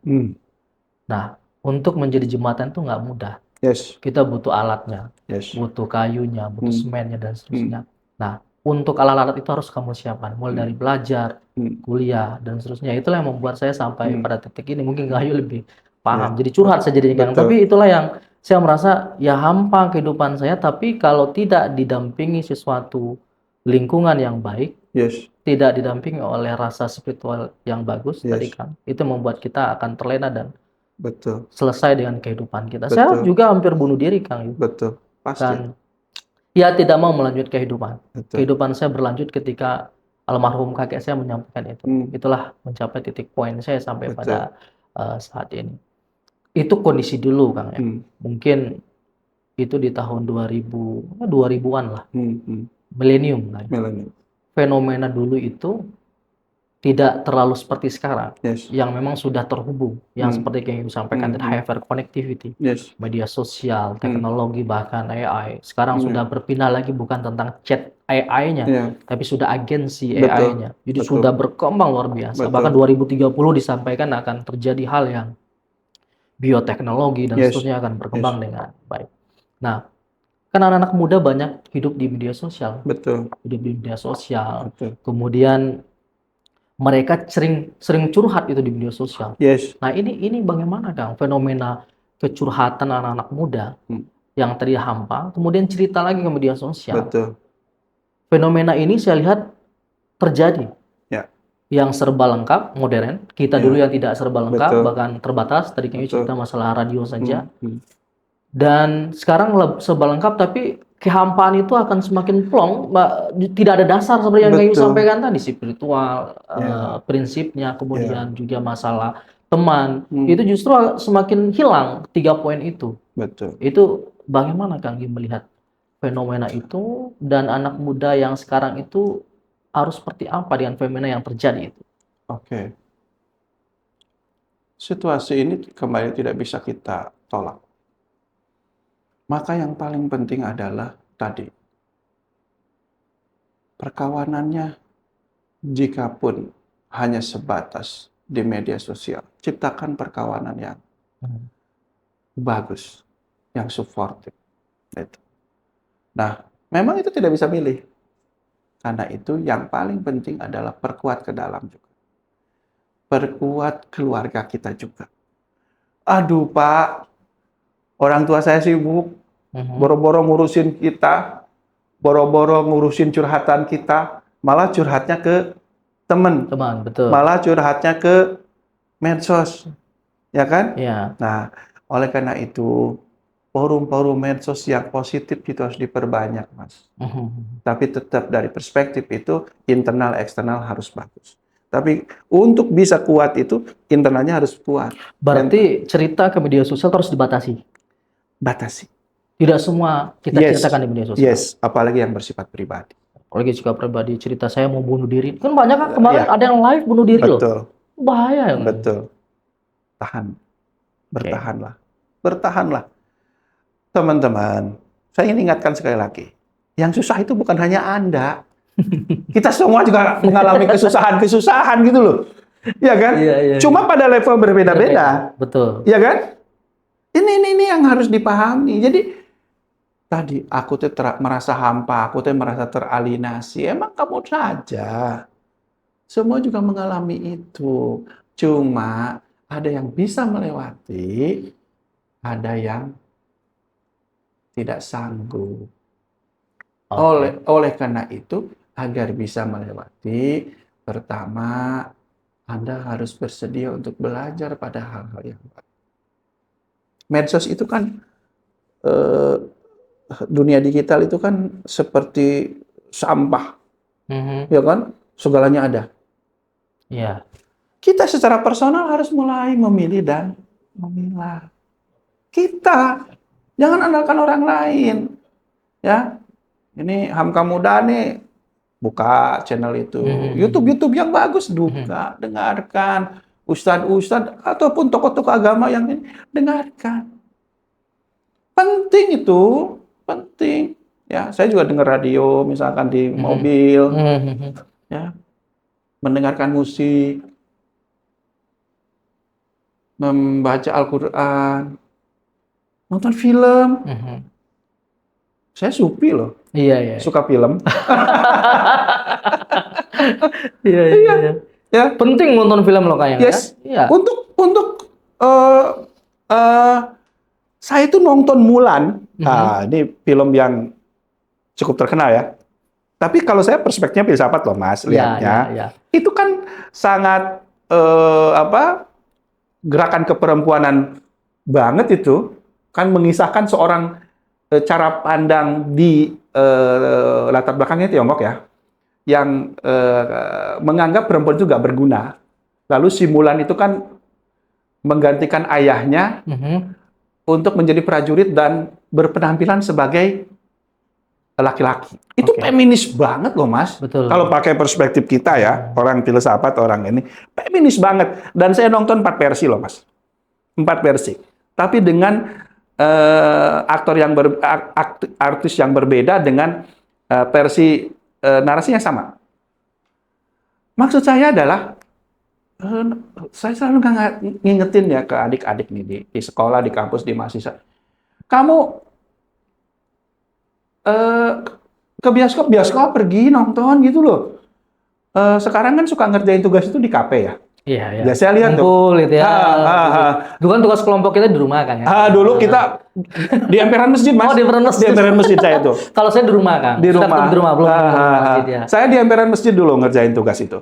Nah, untuk menjadi jembatan itu nggak mudah. Kita butuh alatnya, butuh kayunya, butuh semennya, dan seterusnya. Nah, untuk alat-alat itu harus kamu siapkan, mulai dari belajar, kuliah, dan seterusnya. Itulah yang membuat saya sampai pada titik ini. Mungkin Kayu lebih paham. Jadi curhat saja jadinya, Kang. Tapi itulah yang saya merasa ya hampa kehidupan saya. Tapi kalau tidak didampingi sesuatu lingkungan yang baik, tidak didampingi oleh rasa spiritual yang bagus tadi, Kang, itu membuat kita akan terlena dan selesai dengan kehidupan kita. Saya juga hampir bunuh diri, Kang. Pasti. Dan ya tidak mau melanjut kehidupan. Kehidupan saya berlanjut ketika almarhum kakek saya menyampaikan itu. Itulah mencapai titik poin saya sampai pada saat ini. Itu kondisi dulu, Kang, ya. Hmm. Mungkin itu di tahun 2000-an lah, Hmm. milenium lah ya. Milenium. Fenomena dulu itu tidak terlalu seperti sekarang, Yes. yang memang sudah terhubung, yang Hmm. seperti yang Ibu sampaikan tadi, hyper connectivity, Yes. media sosial, Hmm. teknologi, bahkan AI. Sekarang Iya. sudah berpindah lagi bukan tentang chat AI-nya, Iya. tapi sudah agensi Betul. AI-nya. Jadi Betul. sudah berkembang luar biasa. Betul. Bahkan 2030 disampaikan akan terjadi hal yang bioteknologi dan Yes. seterusnya akan Yes. berkembang dengan baik. Nah, kan anak-anak muda banyak hidup di media sosial, Betul. Betul. Kemudian mereka sering curhat itu di media sosial. Yes. Nah, ini bagaimana, Kang, fenomena kecurhatan anak-anak muda Hmm. yang tadi hampa, kemudian cerita lagi ke media sosial. Betul. Fenomena ini saya lihat terjadi. Ya. Yang serba lengkap, modern. Kita Ya. dulu yang tidak serba lengkap, Betul. bahkan terbatas. Tadi kami Betul. cerita masalah radio saja. Hmm. Dan sekarang serba lengkap, tapi kehampaan itu akan semakin plong. Tidak ada dasar seperti yang Kayu Betul. sampaikan tadi, spiritual, Ya. prinsipnya, Ya. kemudian juga masalah teman. Hmm. Itu justru semakin hilang 3 poin itu. Betul. Itu bagaimana Kang Gi melihat fenomena itu, dan anak muda yang sekarang itu harus seperti apa dengan fenomena yang terjadi itu? Oke. Situasi ini kembali tidak bisa kita tolak. Maka yang paling penting adalah tadi, perkawanannya jikapun hanya sebatas di media sosial, ciptakan perkawanan yang bagus, yang suportif. Itu. Nah, memang itu tidak bisa milih. Karena itu yang paling penting adalah perkuat ke dalam juga. Perkuat keluarga kita juga. Aduh Pak, orang tua saya sibuk, boro-boro ngurusin kita, boro-boro ngurusin curhatan kita, malah curhatnya ke teman, betul. malah curhatnya ke medsos, ya kan? Ya. Nah, oleh karena itu, forum-forum medsos yang positif itu harus diperbanyak, Mas. Tapi tetap dari perspektif itu, internal, eksternal harus bagus. Tapi untuk bisa kuat itu, internalnya harus kuat. Berarti cerita ke media sosial harus dibatasi? Batasi. Tidak semua kita ceritakan di media sosial? Yes, apalagi yang bersifat pribadi. Apalagi jika pribadi, cerita saya mau bunuh diri. Kan banyak kan kemarin Ya. ada yang live bunuh diri loh. Betul. Bahaya. Betul. Tahan. Bertahanlah. Bertahanlah. Teman-teman, saya ingin ingatkan sekali lagi. Yang susah itu bukan hanya Anda. Kita semua juga mengalami kesusahan-kesusahan gitu loh. Ya kan? Iya. Cuma pada level berbeda-beda. Betul. Ya kan? Ini yang harus dipahami. Jadi tadi aku tuh merasa hampa, aku tuh merasa teralinasi. Emang kamu saja. Semua juga mengalami itu. Cuma ada yang bisa melewati, ada yang tidak sanggup. Oleh karena itu, agar bisa melewati, pertama Anda harus bersedia untuk belajar pada hal-hal yang baik. Medsos itu kan dunia digital itu kan seperti sampah, ya kan? Segalanya ada. Iya. Kita secara personal harus mulai memilih dan memilah. Kita jangan andalkan orang lain, ya. Ini Hamka Muda nih, buka channel itu, YouTube yang bagus, dengarkan. Ustadz ataupun tokoh-tokoh agama yang ini, dengarkan. Penting itu, penting. Ya, saya juga dengar radio, misalkan di mobil, ya, mendengarkan musik, membaca Al-Quran, nonton film. Saya supi loh. Iya. Suka film. Iya. Ya. Penting nonton film loh kayaknya. Yes. Ya? Iya. Untuk saya itu nonton Mulan. Ini film yang cukup terkenal ya. Tapi kalau saya perspektifnya filsafat loh Mas, lihatnya. Ya. Itu kan sangat gerakan keperempuanan banget itu. Kan mengisahkan seorang cara pandang di latar belakangnya Tiongkok ya, yang menganggap perempuan itu nggak berguna. Lalu si Mulan itu kan menggantikan ayahnya untuk menjadi prajurit dan berpenampilan sebagai laki-laki. Itu Oke. feminis banget loh, Mas. Betul. Kalau pakai perspektif kita ya, orang filsafat, orang ini, feminis banget. Dan saya nonton 4 versi loh, Mas. 4 versi. Tapi dengan artis yang berbeda dengan versi narasinya sama. Maksud saya adalah, saya selalu ngingetin ya ke adik-adik nih di sekolah, di kampus, di mahasiswa. Kamu ke bioskop pergi nonton gitu loh. Sekarang kan suka ngerjain tugas itu di kafe ya. Iya, iya. Ya saya lihat Kumpul gitu ya. tuh. Dulu kan tugas kelompok kita di rumah kan ya. Dulu kita di emperan masjid, Mas. Oh, di emperan masjid. Di emperan masjid saya tuh. Kalau saya di rumah kan. Di rumah. Di rumah belum di masjid ya. Saya di emperan masjid dulu ngerjain tugas itu.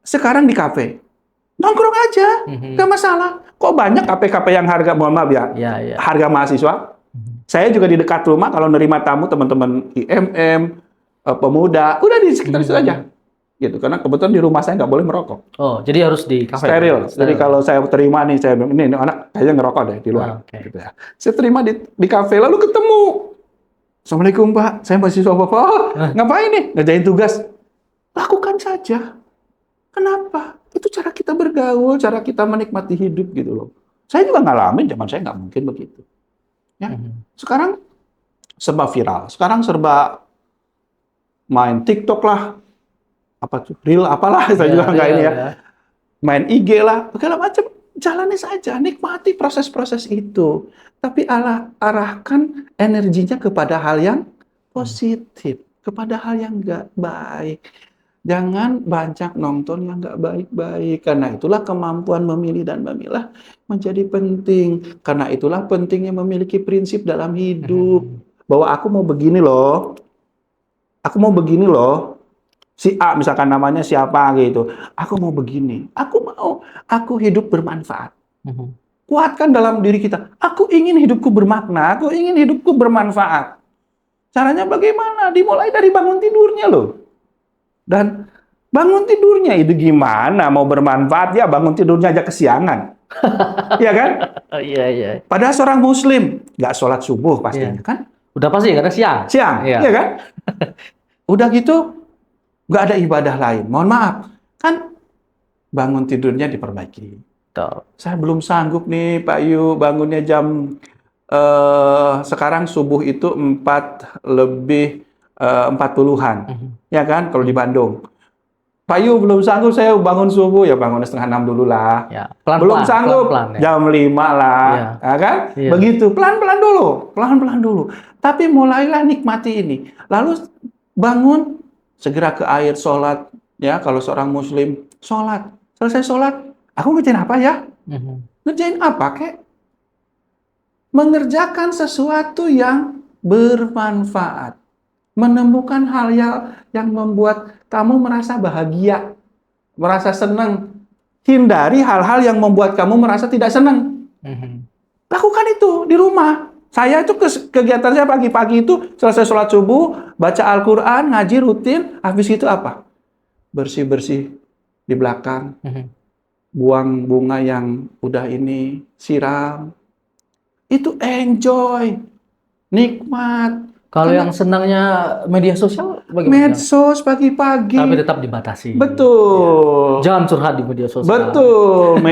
Sekarang di kafe. Nongkrong aja, nggak masalah. Kok banyak kafe-kafe yang harga, mohon maaf ya, Iya, iya. harga mahasiswa. Saya juga di dekat rumah kalau nerima tamu teman-teman IMM, pemuda, udah di sekitar situ aja. Gitu, karena kebetulan di rumah saya nggak boleh merokok. Oh, jadi harus di kafe. Steril. Jadi kalau saya terima nih, saya bilang, ini anak kayaknya ngerokok deh di luar. Oke. Gitu ya. Saya terima di kafe, lalu ketemu. Assalamualaikum Pak, saya mahasiswa Bapak. Oh, ngapain nih? Ngerjain tugas. Lakukan saja. Kenapa? Itu cara kita bergaul, cara kita menikmati hidup gitu loh. Saya juga ngalamin, zaman saya nggak mungkin begitu. Ya. Sekarang serba viral. Sekarang serba main TikTok lah. Apa tuh? Reel apalah, saya juga nggak ini ya. Main IG lah, segala macam. Jalani saja, nikmati proses-proses itu. Tapi arahkan energinya kepada hal yang positif, kepada hal yang nggak baik. Jangan banyak nonton yang nggak baik-baik. Karena itulah kemampuan memilih dan memilah menjadi penting. Karena itulah pentingnya memiliki prinsip dalam hidup. Bahwa aku mau begini loh. Aku mau begini loh. Si A misalkan namanya siapa gitu. Aku mau begini. Aku hidup bermanfaat. Kuatkan dalam diri kita. Aku ingin hidupku bermakna. Aku ingin hidupku bermanfaat. Caranya bagaimana? Dimulai dari bangun tidurnya loh. Dan bangun tidurnya itu gimana? Mau bermanfaat ya bangun tidurnya aja kesiangan. Iya kan? Iya, iya. Padahal seorang muslim nggak sholat subuh pastinya kan? Udah pasti karena siang. Siang, iya kan? Udah gitu nggak ada ibadah lain. Mohon maaf, kan bangun tidurnya diperbaiki. Saya belum sanggup nih Pak Yu bangunnya jam sekarang subuh itu 40-an, ya kan? Kalau di Bandung, Pak Yu belum sanggup saya bangun subuh ya bangun 5:30 dulu lah. Ya, Belum sanggup jam 5 lah, ya kan? Begitu pelan-pelan dulu. Tapi mulailah nikmati ini. Lalu bangun segera ke air sholat, ya kalau seorang muslim sholat. Selesai sholat, aku ngerjain apa ya? Ngerjain apa kek? Mengerjakan sesuatu yang bermanfaat. Menemukan hal yang membuat kamu merasa bahagia, merasa senang. Hindari hal-hal yang membuat kamu merasa tidak senang. Lakukan itu di rumah. Saya itu kegiatan saya pagi-pagi itu selesai sholat subuh, baca Al-Quran, ngaji rutin, habis itu apa? Bersih-bersih di belakang, buang bunga yang udah ini, siram. Itu enjoy, nikmat. Kalau yang senangnya media sosial bagaimana? Medsos pagi-pagi. Tapi tetap dibatasi. Betul. Ya. Jangan curhat di media sosial. Betul.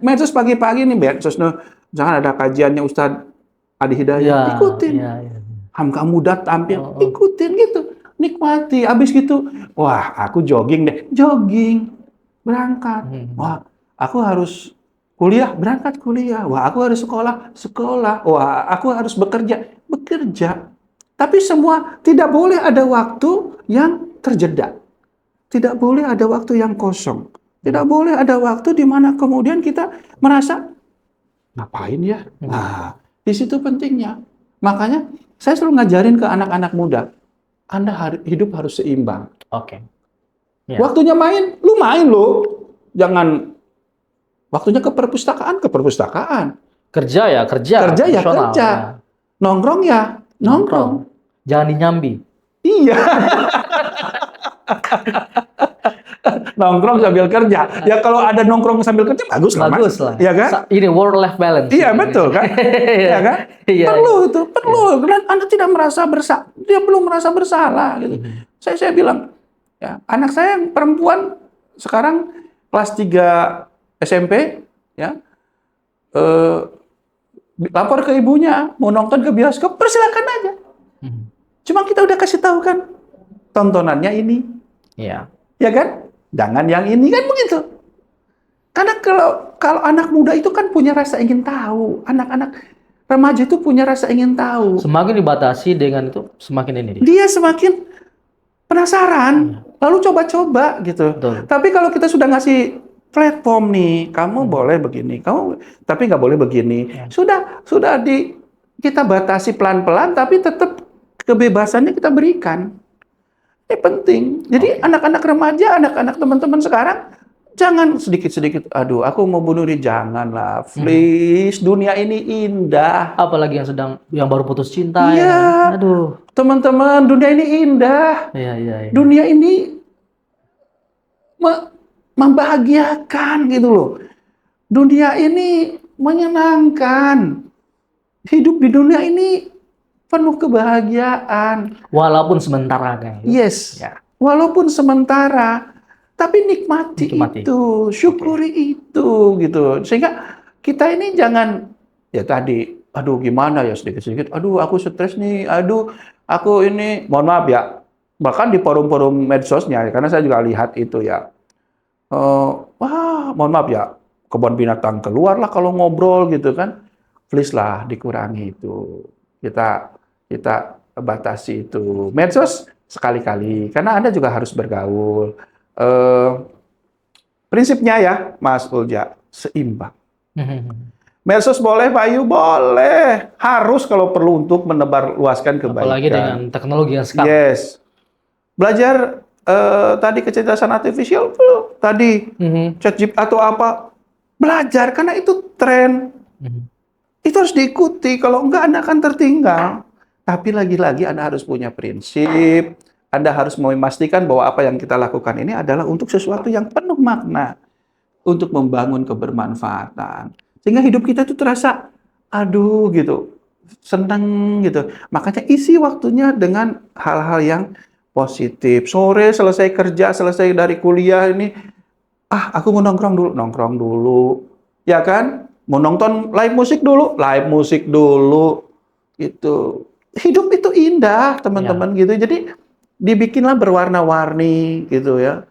Medsos pagi-pagi nih medsos. Jangan ada kajiannya Ustadz Adi Hidayat. Ikutin. Hamka Muda tampil. Ikutin gitu. Nikmati. Habis gitu, wah aku jogging deh. Jogging. Berangkat. Wah aku harus kuliah, berangkat kuliah. Wah, aku harus sekolah, sekolah. Wah, aku harus bekerja, bekerja. Tapi semua tidak boleh ada waktu yang terjeda. Tidak boleh ada waktu yang kosong. Tidak boleh ada waktu di mana kemudian kita merasa, ngapain ya? Nah, di situ pentingnya. Makanya, saya selalu ngajarin ke anak-anak muda, Anda hidup harus seimbang. Oke. Ya. Waktunya main, lu main loh. Jangan waktunya ke perpustakaan. Kerja ya kerja. Kerja ya kerja. Nongkrong ya nongkrong. Jangan dinyambi. Iya. nongkrong sambil kerja. Ya kalau ada nongkrong sambil kerja bagus lah, Mas. Bagus lah. Iya kan? Ini work life balance. Iya betul kan? Iya kan? Iya. Perlu itu, perlu. Dan Anda tidak merasa bersalah, dia belum merasa bersalah gitu. Saya bilang, ya, anak saya yang perempuan sekarang kelas 3 SMP, ya, lapor ke ibunya mau nonton ke bioskop, persilakan aja. Cuma kita udah kasih tahu kan, tontonannya ini, Iya. ya kan? Jangan yang ini kan begitu. Karena kalau anak muda itu kan punya rasa ingin tahu, anak-anak remaja itu punya rasa ingin tahu. Semakin dibatasi dengan itu, semakin ini dia. Dia semakin penasaran, lalu coba-coba gitu. Betul. Tapi kalau kita sudah ngasih platform nih, kamu boleh begini, kamu tapi nggak boleh begini. Sudah kita batasi pelan-pelan, tapi tetap kebebasannya kita berikan. Ini penting. Jadi anak-anak remaja, anak-anak teman-teman sekarang jangan sedikit-sedikit, aduh, aku mau bunuh diri, janganlah, please. Dunia ini indah. Apalagi yang baru putus cinta. Iya. Ya. Aduh. Teman-teman, dunia ini indah. Iya. Dunia ini membahagiakan gitu loh. Dunia ini menyenangkan. Hidup di dunia ini penuh kebahagiaan. Walaupun sementara kan. Yes. Ya. Walaupun sementara, tapi nikmati Nikmati. itu, syukuri itu gitu. Sehingga kita ini jangan ya tadi, aduh gimana ya sedikit-sedikit, aduh aku stres nih, aduh aku ini, mohon maaf ya, bahkan di forum-forum medsosnya, karena saya juga lihat itu ya, wah mohon maaf ya, kebun binatang keluarlah kalau ngobrol gitu kan, please lah dikurangi itu, kita batasi itu, medsos sekali-kali, karena Anda juga harus bergaul. Prinsipnya ya, Mas Ulja, seimbang. Medsos boleh, Pak Yu? Boleh. Harus kalau perlu untuk menebar luaskan kebaikan. Apalagi dengan teknologi yang sekarang. Yes. Belajar tadi kecerdasan artifisial, tadi ChatGPT atau apa, belajar karena itu tren. Itu harus diikuti. Kalau enggak, Anda akan tertinggal. Tapi lagi-lagi Anda harus punya prinsip. Anda harus memastikan bahwa apa yang kita lakukan ini adalah untuk sesuatu yang penuh makna. Untuk membangun kebermanfaatan. Sehingga hidup kita itu terasa, aduh gitu, senang gitu. Makanya isi waktunya dengan hal-hal yang positif. Sore selesai kerja, selesai dari kuliah ini, aku mau nongkrong dulu. Ya kan? Mau nonton live musik dulu. Gitu. Hidup itu indah, teman-teman gitu. Jadi dibikinlah berwarna-warni gitu ya.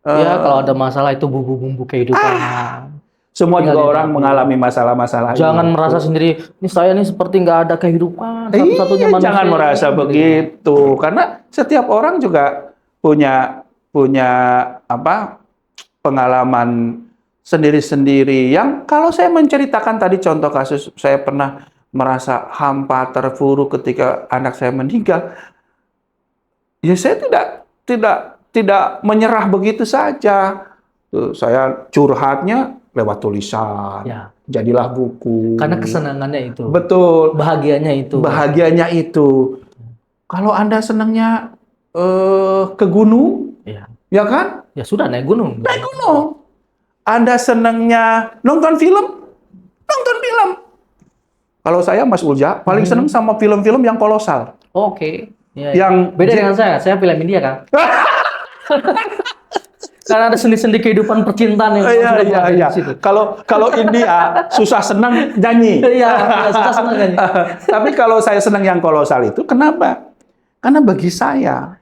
Ya, kalau ada masalah itu bumbu-bumbu kehidupan. Semua juga orang mengalami masalah-masalah. Jangan merasa sendiri, ini saya nih seperti nggak ada kehidupan. Satu-satunya manusia. Jangan merasa begitu, karena setiap orang juga punya pengalaman sendiri-sendiri. Yang kalau saya menceritakan tadi contoh kasus, saya pernah merasa hampa, terpuruk ketika anak saya meninggal. Ya saya tidak menyerah begitu saja. Saya curhatnya lewat tulisan. Ya. Jadilah buku. Karena kesenangannya itu. Betul. Bahagianya itu. Kalau Anda senangnya ke gunung, ya kan? Ya sudah, naik gunung. Anda senangnya nonton film? Kalau saya, Mas Ulja, paling senang sama film-film yang kolosal. Oke. Ya. Yang beda dengan saya film India kan. Karena ada sendi-sendi kehidupan percintaan yang iya. Kalau India susah senang nyanyi. Iya, susah senang nyanyi. Tapi kalau saya senang yang kolosal itu, kenapa? Karena bagi saya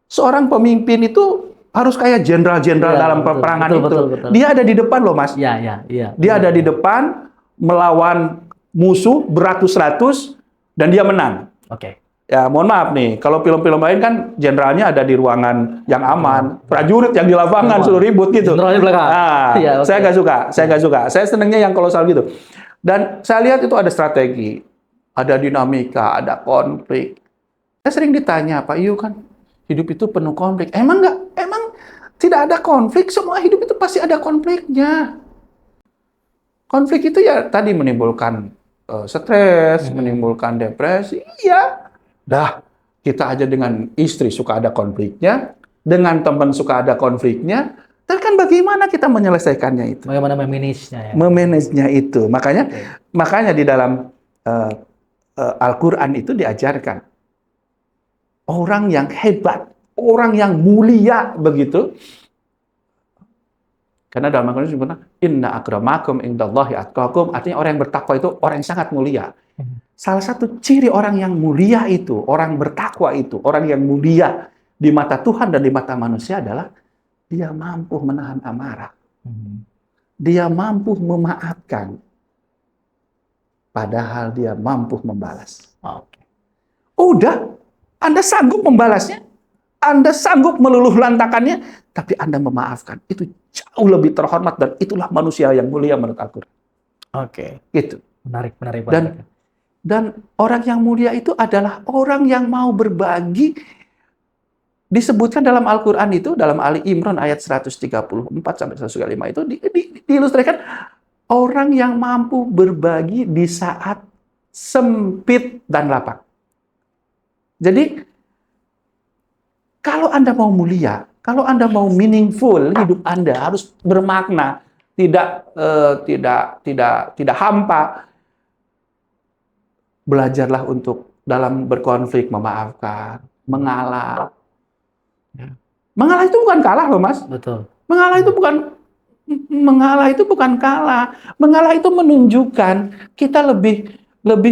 seorang pemimpin itu harus kayak jenderal-jenderal dalam peperangan itu. Betul. Dia ada di depan loh, Mas. Iya. Dia ada di depan melawan musuh beratus-ratus dan dia menang. Oke. Ya, mohon maaf nih, kalau film-film lain kan jenderalnya ada di ruangan yang aman, prajurit yang di lapangan suruh ribut gitu. Jenderalnya di belakang. Saya nggak suka. Saya senangnya yang kolosal gitu. Dan saya lihat itu ada strategi, ada dinamika, ada konflik. Saya sering ditanya, Pak Yu kan, hidup itu penuh konflik. Emang nggak? Emang tidak ada konflik? Semua hidup itu pasti ada konfliknya. Konflik itu ya tadi menimbulkan stres, menimbulkan depresi. Iya. Dah, kita aja dengan istri suka ada konfliknya, dengan teman suka ada konfliknya, Tapi kan bagaimana kita menyelesaikannya itu? Bagaimana memanage-nya ya? Memanagenya itu. Makanya Oke. makanya di dalam Al-Qur'an itu diajarkan orang yang hebat, orang yang mulia begitu. Karena dalam Al-Qur'an disebutkan inna akramakum indallahi atqakum, artinya orang yang bertakwa itu orang yang sangat mulia. Salah satu ciri orang yang mulia itu, orang bertakwa itu, orang yang mulia di mata Tuhan dan di mata manusia adalah dia mampu menahan amarah. Dia mampu memaafkan. Padahal dia mampu membalas. Oke. Udah, Anda sanggup membalasnya. Anda sanggup meluluh lantakannya. Tapi Anda memaafkan. Itu jauh lebih terhormat. Dan itulah manusia yang mulia menurut Al-Qur'an. Oke. Gitu. Menarik banget. Dan orang yang mulia itu adalah orang yang mau berbagi. Disebutkan dalam Al-Qur'an itu, dalam Ali Imran ayat 134-135 itu diilustrasikan orang yang mampu berbagi di saat sempit dan lapang. Jadi, kalau Anda mau mulia, kalau Anda mau meaningful, hidup Anda harus bermakna, tidak hampa. Belajarlah untuk dalam berkonflik memaafkan, mengalah. Mengalah itu bukan kalah loh, Mas. Betul. Mengalah itu bukan kalah. Mengalah itu menunjukkan kita lebih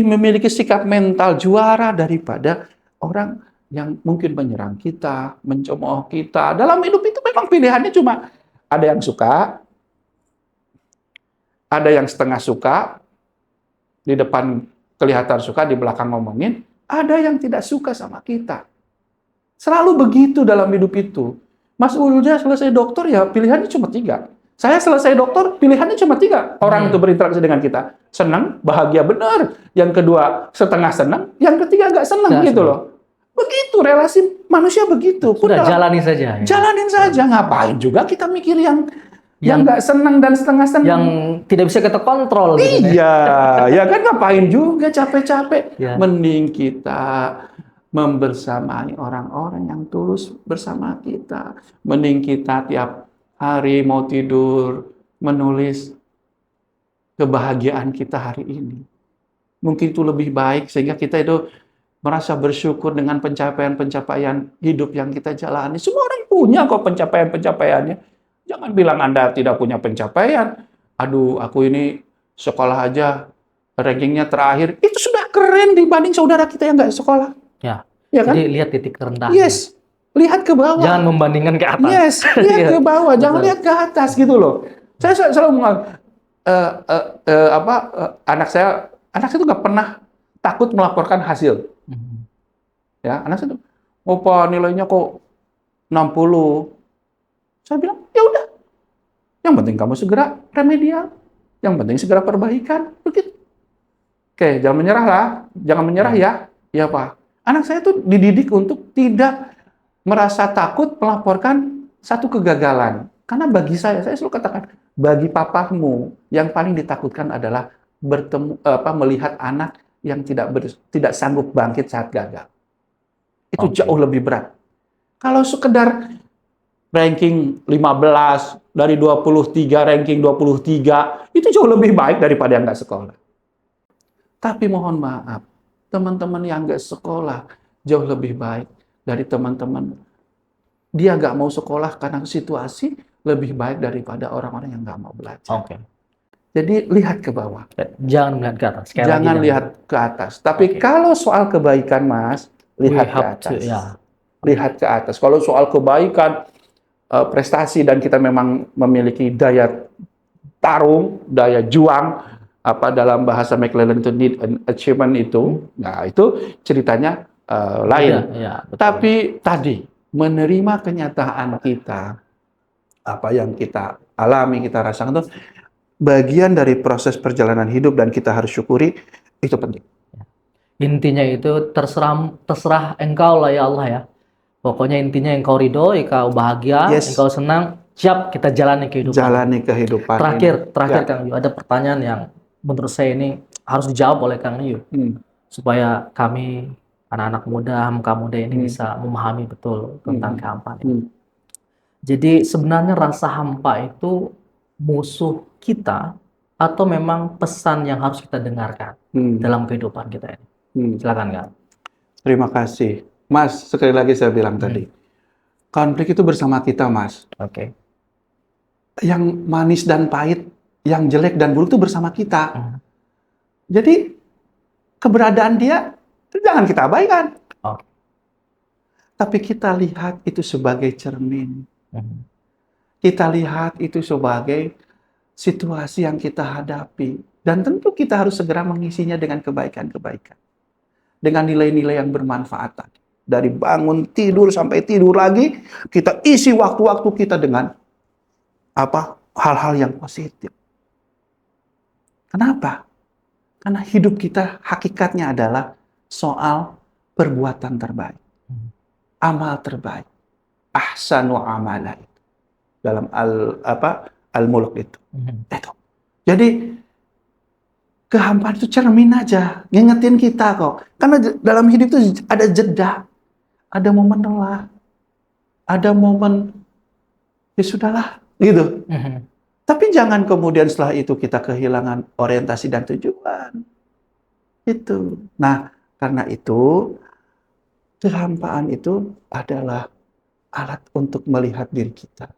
memiliki sikap mental juara daripada orang yang mungkin menyerang kita, mencemooh kita. Dalam hidup itu memang pilihannya cuma ada yang suka, ada yang setengah suka, di depan kelihatan suka, di belakang ngomongin, ada yang tidak suka sama kita. Selalu begitu dalam hidup itu. Mas Ulja selesai dokter, ya pilihannya cuma 3. Saya selesai dokter, pilihannya cuma 3. Orang itu berinteraksi dengan kita. Senang, bahagia benar. Yang kedua, setengah senang. Yang ketiga, nggak senang gitu loh. Begitu, relasi manusia begitu. Sudah jalani saja. Ya? Jalanin saja. Ngapain juga kita mikir yang nggak senang dan setengah senang. Yang tidak bisa kita kontrol. Gitu, iya, ya kan ngapain juga capek-capek. Ya. Mending kita membersamai orang-orang yang tulus bersama kita. Mending kita tiap hari mau tidur menulis kebahagiaan kita hari ini. Mungkin itu lebih baik sehingga kita itu merasa bersyukur dengan pencapaian-pencapaian hidup yang kita jalani. Semua orang punya kok pencapaian-pencapaiannya. Jangan bilang Anda tidak punya pencapaian. Aduh, aku ini sekolah aja rankingnya terakhir. Itu sudah keren dibanding saudara kita yang nggak sekolah. Ya kan? Jadi lihat titik terendah. Yes, lihat ke bawah. Jangan membandingkan ke atas. Yes, lihat ke bawah. Jangan lihat ke atas gitu loh. Saya selalu anak saya itu nggak pernah takut melaporkan hasil. Ya, anak saya tuh, "Opa, nilainya kok 60." Saya bilang, ya udah. Yang penting kamu segera remedial. Yang penting segera perbaikan. Begitu. Oke, jangan menyerah lah. Jangan menyerah ya. Ya, Pak. Anak saya tuh dididik untuk tidak merasa takut melaporkan satu kegagalan. Karena bagi saya selalu katakan, bagi papamu yang paling ditakutkan adalah melihat anak yang tidak sanggup bangkit saat gagal. Itu jauh lebih berat. Kalau sekedar ranking 15 dari 23, ranking 23, itu jauh lebih baik daripada yang nggak sekolah. Tapi mohon maaf, teman-teman yang nggak sekolah jauh lebih baik dari teman-teman. Dia nggak mau sekolah karena situasi, lebih baik daripada orang-orang yang nggak mau belajar. Jadi lihat ke bawah. Jangan melihat ke atas. Jangan lihat ke atas. Tapi kalau soal kebaikan, Mas, lihat ke atas. Lihat ke atas. Kalau soal kebaikan, prestasi, dan kita memang memiliki daya tarung, daya juang, dalam bahasa McLaren itu need an achievement itu, nah itu ceritanya lain. Tapi tadi menerima kenyataan kita, apa yang kita alami, kita rasakan itu bagian dari proses perjalanan hidup dan kita harus syukuri, itu penting. Intinya itu terserah engkau lah ya Allah ya. Pokoknya intinya engkau ridho, engkau bahagia, engkau senang, siap kita jalani kehidupan. Jalani kehidupan. Terakhir Kang Yu, ada pertanyaan yang menurut saya ini harus dijawab oleh Kang Yu, supaya kami anak-anak muda, hamka muda ini bisa memahami betul tentang kehampaan ini. Jadi sebenarnya rasa hampa itu musuh kita atau memang pesan yang harus kita dengarkan dalam kehidupan kita ini? Silakan Kak. Terima kasih. Mas, sekali lagi saya bilang tadi, konflik itu bersama kita, Mas. Oke. Yang manis dan pahit, yang jelek dan buruk itu bersama kita. Jadi, keberadaan dia jangan kita abaikan. Oke. Tapi kita lihat itu sebagai cermin. Kita lihat itu sebagai situasi yang kita hadapi. Dan tentu kita harus segera mengisinya dengan kebaikan-kebaikan. Dengan nilai-nilai yang bermanfaat tadi. Dari bangun tidur sampai tidur lagi, kita isi waktu-waktu kita dengan hal-hal yang positif. Kenapa? Karena hidup kita hakikatnya adalah soal perbuatan terbaik. Amal terbaik. Ahsanu amala itu. Dalam Al-Mulk itu. Itu. Jadi kehampaan itu cermin aja, ngingetin kita kok. Karena dalam hidup itu ada jeda, ada momen lelah, ada momen ya sudahlah, gitu. Tapi jangan kemudian setelah itu kita kehilangan orientasi dan tujuan. Itu. Nah, karena itu kehampaan itu adalah alat untuk melihat diri kita.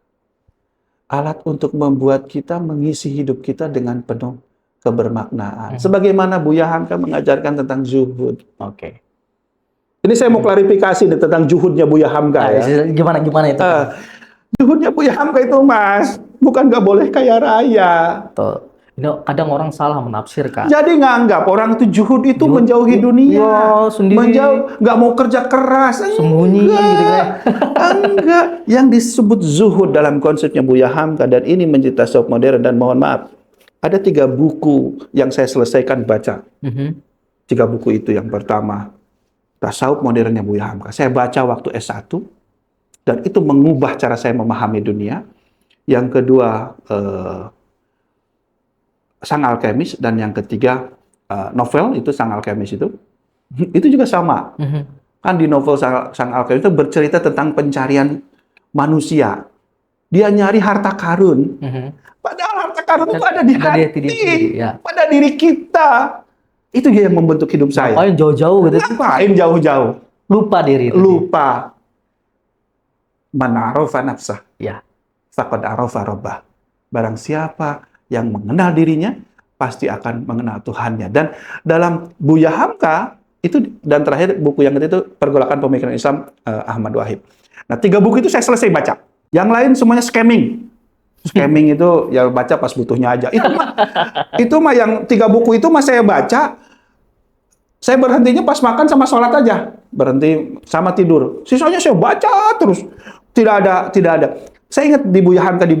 Alat untuk membuat kita mengisi hidup kita dengan penuh kebermaknaan. Sebagaimana Buya Hamka mengajarkan tentang zuhud. Oke. Ini saya mau klarifikasi nih tentang zuhudnya Buya Hamka ya. Gimana itu? Zuhudnya Buya Hamka itu, Mas, bukan nggak boleh kaya raya. Tuh. Ini kadang orang salah menafsirkan. Jadi nganggap orang itu zuhud itu menjauhi dunia, nggak mau kerja keras, sembunyi gitu kan. Enggak. Yang disebut zuhud dalam konsepnya Buya Hamka, dan ini menjadi tasawuf modern, dan mohon maaf, ada 3 buku yang saya selesaikan baca. 3 buku itu, yang pertama tasawuf modernnya Buya Hamka. Saya baca waktu S1 dan itu mengubah cara saya memahami dunia. Yang kedua Sang Alkemis, dan yang ketiga novel itu Sang Alkemis itu juga sama. Kan di novel Sang Alkemis itu bercerita tentang pencarian manusia. Dia nyari harta karun. Padahal harta karun itu ada di hati, pada diri kita. Itu dia yang membentuk hidup saya. Ngapain jauh-jauh gitu? Ngapain jauh-jauh? Lupa diri itu. Lupa. Man arafa nafsah. Ya. Faqad arafa rabbah. Barang siapa yang mengenal dirinya, pasti akan mengenal Tuhannya. Dan dalam Buya Hamka, itu, dan terakhir buku yang itu Pergolakan Pemikiran Islam Ahmad Wahid. Nah, 3 buku itu saya selesai baca. Yang lain semuanya scamming. Scamming itu ya baca pas butuhnya aja. Itu mah yang 3 buku itu mah saya baca, saya berhentinya pas makan sama sholat aja. Berhenti sama tidur. Sisanya saya baca terus. Tidak ada. Saya ingat di Buya Hamka di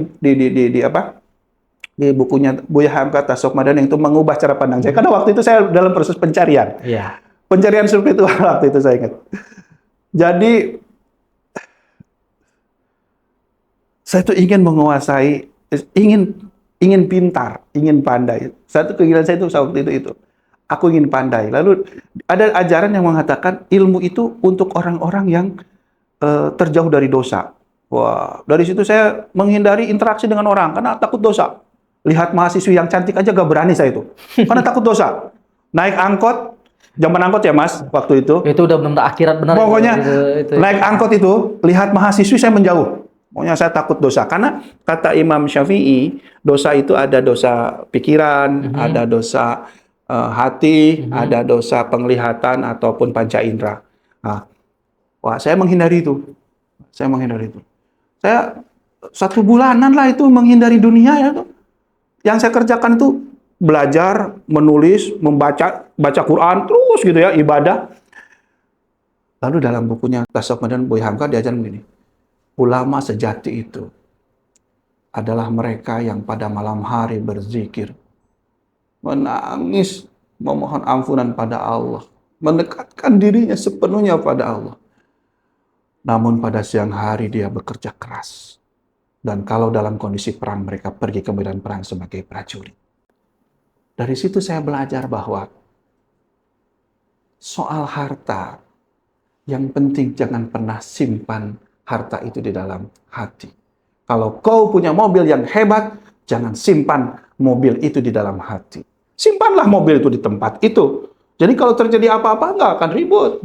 bukunya Buya Hamka Tasawuf Modern, yang itu mengubah cara pandang saya. Karena waktu itu saya dalam proses pencarian. Iya. Pencarian spiritual waktu itu saya ingat. Jadi saya tuh ingin menguasai, ingin pintar, ingin pandai. Satu keinginan saya itu waktu itu. Aku ingin pandai. Lalu ada ajaran yang mengatakan ilmu itu untuk orang-orang yang terjauh dari dosa. Wah, dari situ saya menghindari interaksi dengan orang karena takut dosa. Lihat mahasiswi yang cantik aja gak berani saya itu. Karena takut dosa. Naik angkot, zaman angkot ya Mas, waktu itu. Itu udah benar akhirat benar. Pokoknya itu. Naik angkot itu, lihat mahasiswi saya menjauh. Pokoknya saya takut dosa. Karena kata Imam Syafi'i, dosa itu ada dosa pikiran, ada dosa hati, ada dosa penglihatan ataupun panca indera. Nah, wah, saya menghindari itu. Saya 1 bulanan lah itu menghindari dunia ya tuh. Yang saya kerjakan itu belajar, menulis, baca Quran terus gitu ya, ibadah. Lalu dalam bukunya Tasawuf Modern Buya Hamka diajarkan begini. Ulama sejati itu adalah mereka yang pada malam hari berzikir, menangis, memohon ampunan pada Allah, mendekatkan dirinya sepenuhnya pada Allah. Namun pada siang hari dia bekerja keras. Dan kalau dalam kondisi perang, mereka pergi ke medan perang sebagai prajurit. Dari situ saya belajar bahwa soal harta, yang penting jangan pernah simpan harta itu di dalam hati. Kalau kau punya mobil yang hebat, jangan simpan mobil itu di dalam hati. Simpanlah mobil itu di tempat itu. Jadi kalau terjadi apa-apa, nggak akan ribut.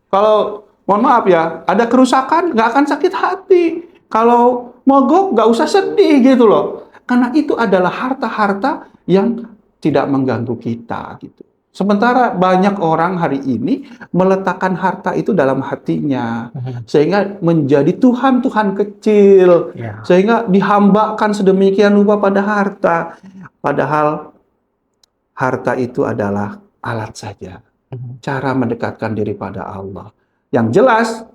Kalau, mohon maaf ya, ada kerusakan, nggak akan sakit hati. Kalau mogok, nggak usah sedih gitu loh. Karena itu adalah harta-harta yang tidak mengganggu kita gitu. Sementara banyak orang hari ini meletakkan harta itu dalam hatinya, sehingga menjadi Tuhan-Tuhan kecil, sehingga dihambakan sedemikian rupa pada harta. Padahal harta itu adalah alat saja, cara mendekatkan diri pada Allah. Yang jelas,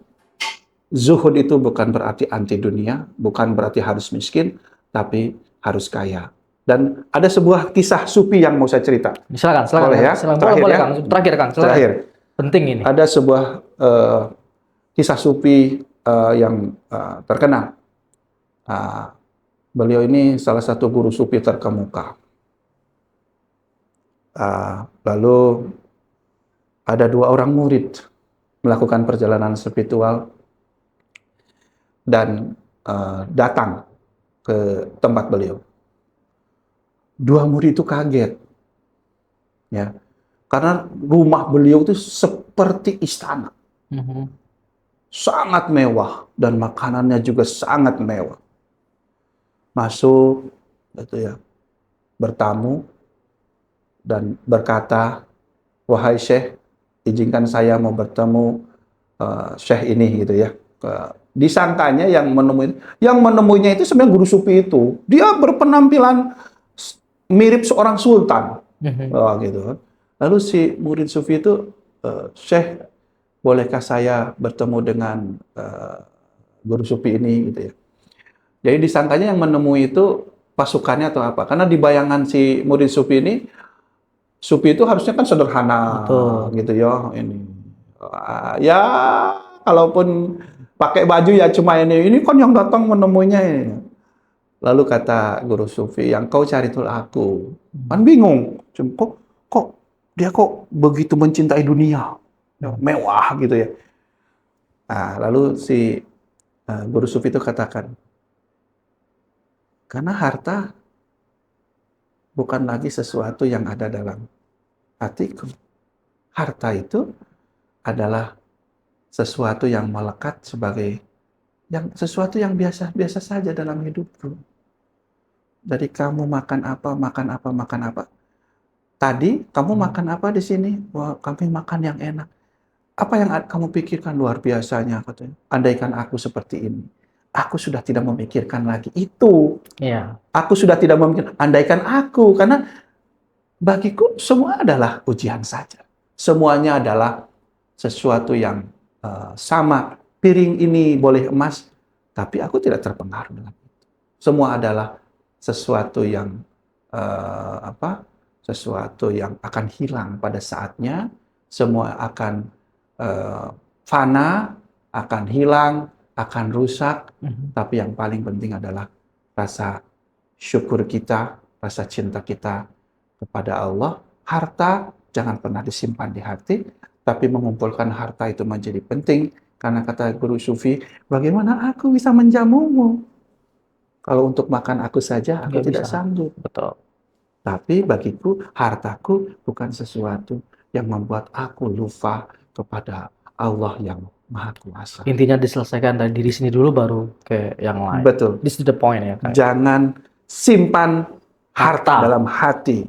zuhud itu bukan berarti anti dunia, bukan berarti harus miskin, tapi harus kaya. Dan ada sebuah kisah sufi yang mau saya cerita. Silakan. Boleh ya? Silakan. Boleh, Kang. Terakhir, Kang. Silakan. Terakhir. Penting ini. Ada sebuah kisah sufi yang terkenal. Beliau ini salah satu guru sufi terkemuka. Lalu ada 2 orang murid melakukan perjalanan spiritual dan datang ke tempat beliau. 2 murid itu kaget, ya, karena rumah beliau itu seperti istana, sangat mewah dan makanannya juga sangat mewah. Masuk, gitu ya, bertamu dan berkata, wahai Syekh, izinkan saya mau bertemu Syekh ini, gitu ya. Disangkanya yang menemuinya itu sebenarnya guru sufi itu. Dia berpenampilan mirip seorang sultan, gitu. Lalu si murid sufi itu, Syekh, bolehkah saya bertemu dengan guru sufi ini, gitu ya. Jadi disangkanya yang menemui itu pasukannya atau apa? Karena di bayangan si murid sufi ini, sufi itu harusnya kan sederhana, gitu ya. Ini, ya, kalaupun pakai baju ya cuma ini kan yang datang menemuinya ini. Lalu kata guru sufi, yang kau cari itu aku. Kan bingung, kok dia kok begitu mencintai dunia, mewah gitu ya. Nah, lalu si guru sufi itu katakan, karena harta bukan lagi sesuatu yang ada dalam hatiku. Harta itu adalah sesuatu yang melekat sebagai sesuatu yang biasa saja dalam hidupku. Jadi kamu makan apa. Tadi kamu makan apa di sini? Wah, kami makan yang enak. Apa yang kamu pikirkan luar biasanya, katanya. Andaikan aku seperti ini, aku sudah tidak memikirkan lagi itu. Aku sudah tidak memikirkan, andaikan aku, karena bagiku semua adalah ujian saja. Semuanya adalah sesuatu yang sama. Piring ini boleh emas, tapi aku tidak terpengaruh dengan itu. Semua adalah sesuatu yang sesuatu yang akan hilang pada saatnya. Semua akan fana, akan hilang, akan rusak. Tapi yang paling penting adalah rasa syukur kita, rasa cinta kita kepada Allah. Harta jangan pernah disimpan di hati, tapi mengumpulkan harta itu menjadi penting. Karena kata guru sufi, bagaimana aku bisa menjamumu? Kalau untuk makan aku saja, aku tidak sanggup. Betul. Tapi bagiku, hartaku bukan sesuatu yang membuat aku lupa kepada Allah yang Maha Kuasa. Intinya diselesaikan dari diri sendiri dulu, baru ke yang lain. Betul. This is the point ya, Kak. Jangan simpan harta dalam hati.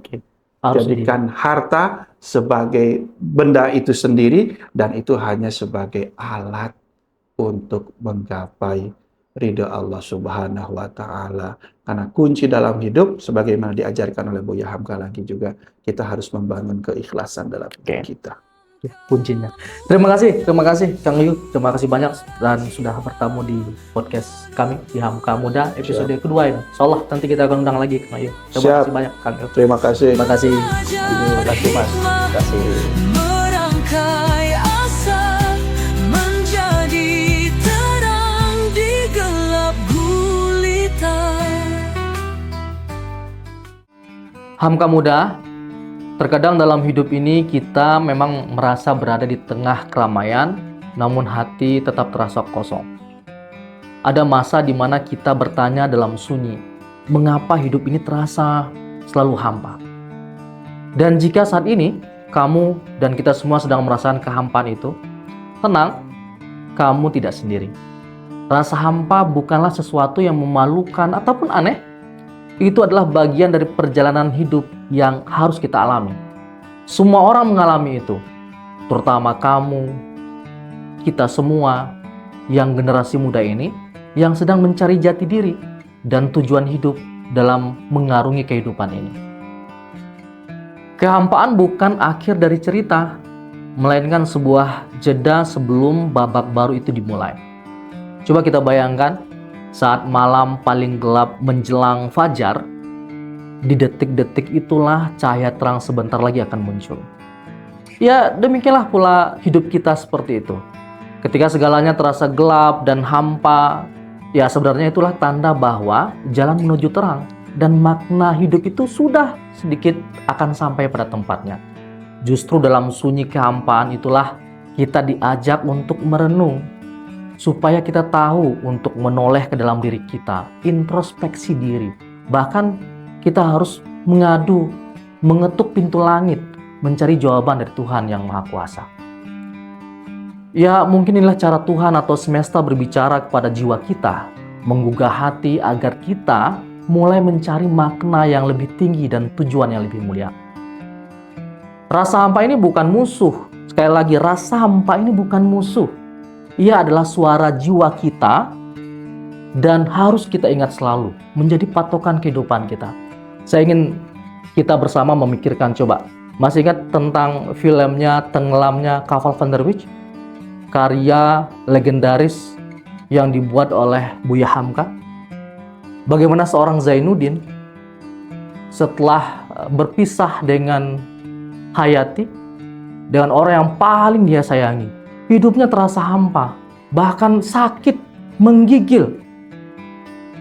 Jadikan harta sebagai benda itu sendiri, dan itu hanya sebagai alat untuk menggapai ridha Allah Subhanahu wa Ta'ala. Karena kunci dalam hidup, sebagaimana diajarkan oleh Buya Hamka lagi juga, kita harus membangun keikhlasan dalam hidup kita. Kuncinya. Terima kasih Kang Yu. Terima kasih banyak dan sudah bertamu di podcast kami di Hamka Muda episode kedua ini. Insyaallah nanti kita akan undang lagi Kang Yu. Terima kasih banyak Kang Yu. Terima kasih. Terima kasih. Terima kasih Mas. Terima kasih. Merangkai asa menjadi terang di gelap gulita. Hamka Muda. Terkadang dalam hidup ini kita memang merasa berada di tengah keramaian, namun hati tetap terasa kosong. ada masa di mana kita bertanya dalam sunyi, mengapa hidup ini terasa selalu hampa? Dan jika saat ini kamu dan kita semua sedang merasakan kehampaan itu, tenang, kamu tidak sendiri. Rasa hampa bukanlah sesuatu yang memalukan ataupun aneh. Itu adalah bagian dari perjalanan hidup yang harus kita alami. Semua orang mengalami itu, terutama kamu, kita semua yang generasi muda ini yang sedang mencari jati diri dan tujuan hidup dalam mengarungi kehidupan ini. Kehampaan bukan akhir dari cerita, melainkan sebuah jeda sebelum babak baru itu dimulai. Coba kita bayangkan saat malam paling gelap menjelang fajar, di detik-detik itulah cahaya terang sebentar lagi akan muncul. Ya, demikianlah pula hidup kita seperti itu. Ketika segalanya terasa gelap dan hampa, ya sebenarnya itulah tanda bahwa jalan menuju terang dan makna hidup itu sudah sedikit akan sampai pada tempatnya. Justru dalam sunyi kehampaan itulah kita diajak untuk merenung, supaya kita tahu untuk menoleh ke dalam diri kita, introspeksi diri. Bahkan kita harus mengadu, mengetuk pintu langit, mencari jawaban dari Tuhan yang Maha Kuasa. Ya, mungkin inilah cara Tuhan atau semesta berbicara kepada jiwa kita, menggugah hati agar kita mulai mencari makna yang lebih tinggi dan tujuan yang lebih mulia. Rasa hampa ini bukan musuh. Sekali lagi, rasa hampa ini bukan musuh. Ia adalah suara jiwa kita dan harus kita ingat selalu menjadi patokan kehidupan kita. Saya ingin kita bersama memikirkan, coba, masih ingat tentang filmnya Tenggelamnya Kapal Van der Wijk? Karya legendaris yang dibuat oleh Buya Hamka. Bagaimana seorang Zainuddin setelah berpisah dengan Hayati, dengan orang yang paling dia sayangi, hidupnya terasa hampa, bahkan sakit, menggigil.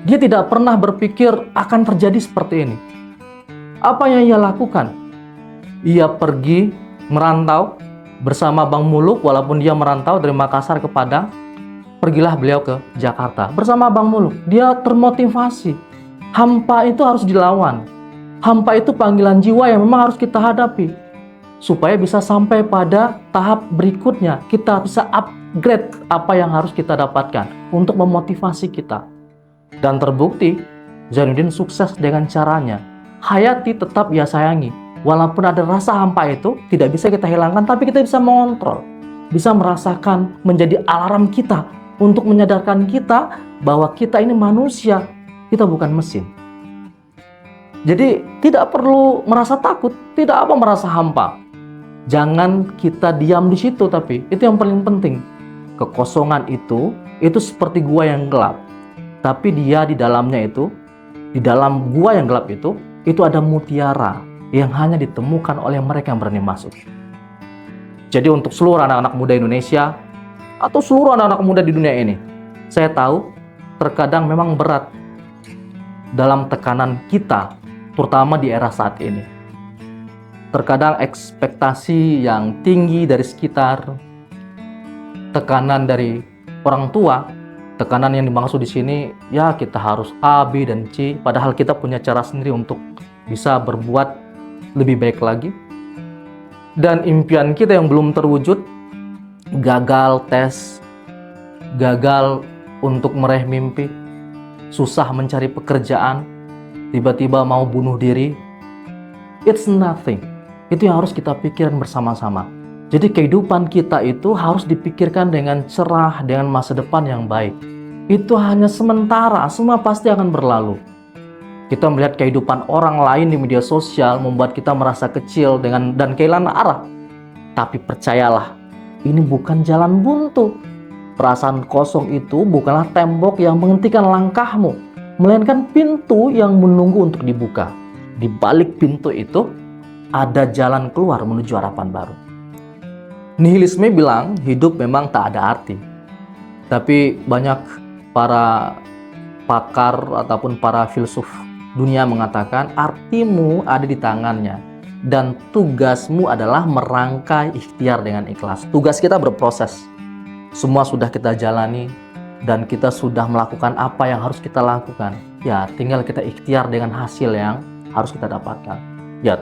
Dia tidak pernah berpikir akan terjadi seperti ini. Apa yang ia lakukan? Ia pergi merantau bersama Bang Muluk, walaupun dia merantau dari Makassar ke Padang. Pergilah beliau ke Jakarta bersama Bang Muluk. Dia termotivasi. Hampa itu harus dilawan. Hampa itu panggilan jiwa yang memang harus kita hadapi, supaya bisa sampai pada tahap berikutnya. Kita bisa upgrade apa yang harus kita dapatkan untuk memotivasi kita. Dan terbukti Zainuddin sukses dengan caranya. Hayati tetap ia sayangi. Walaupun ada rasa hampa itu tidak bisa kita hilangkan, tapi kita bisa mengontrol, bisa merasakan, menjadi alarm kita untuk menyadarkan kita bahwa kita ini manusia, kita bukan mesin. Jadi tidak perlu merasa takut, tidak apa merasa hampa. Jangan kita diam di situ, tapi itu yang paling penting. Kekosongan itu seperti gua yang gelap, tapi dia di dalamnya itu, di dalam gua yang gelap itu ada mutiara yang hanya ditemukan oleh mereka yang berani masuk. Jadi untuk seluruh anak-anak muda Indonesia atau seluruh anak-anak muda di dunia ini, saya tahu terkadang memang berat dalam tekanan kita, terutama di era saat ini. Terkadang ekspektasi yang tinggi dari sekitar, tekanan dari orang tua, tekanan yang dimaksud di sini, ya kita harus A, B, dan C, padahal kita punya cara sendiri untuk bisa berbuat lebih baik lagi. Dan impian kita yang belum terwujud, gagal tes, gagal untuk meraih mimpi, susah mencari pekerjaan, tiba-tiba mau bunuh diri. It's nothing. Itu yang harus kita pikirkan bersama-sama. Jadi kehidupan kita itu harus dipikirkan dengan cerah, dengan masa depan yang baik. Itu hanya sementara, semua pasti akan berlalu. Kita melihat kehidupan orang lain di media sosial membuat kita merasa kecil dan kehilangan arah. Tapi percayalah, ini bukan jalan buntu. Perasaan kosong itu bukanlah tembok yang menghentikan langkahmu, melainkan pintu yang menunggu untuk dibuka. Di balik pintu itu ada jalan keluar menuju harapan baru. Nihilisme bilang hidup memang tak ada arti. Tapi banyak para pakar ataupun para filsuf dunia mengatakan artimu ada di tangannya dan tugasmu adalah merangkai ikhtiar dengan ikhlas. Tugas kita berproses. Semua sudah kita jalani, dan kita sudah melakukan apa yang harus kita lakukan, ya tinggal kita ikhtiar dengan hasil yang harus kita dapatkan. Ya,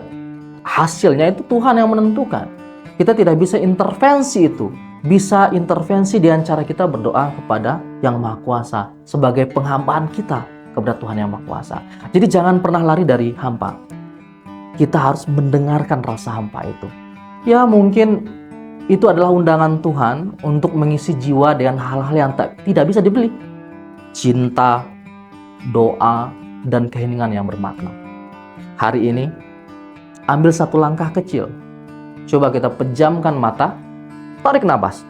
hasilnya itu Tuhan yang menentukan. Kita tidak bisa intervensi itu. Bisa intervensi dengan cara kita berdoa kepada Yang Maha Kuasa sebagai penghambaan kita kepada Tuhan Yang Maha Kuasa. Jadi jangan pernah lari dari hampa. Kita harus mendengarkan rasa hampa itu. Ya mungkin itu adalah undangan Tuhan untuk mengisi jiwa dengan hal-hal yang tidak bisa dibeli. Cinta, doa, dan keheningan yang bermakna. Hari ini, ambil satu langkah kecil. Coba kita pejamkan mata, tarik napas,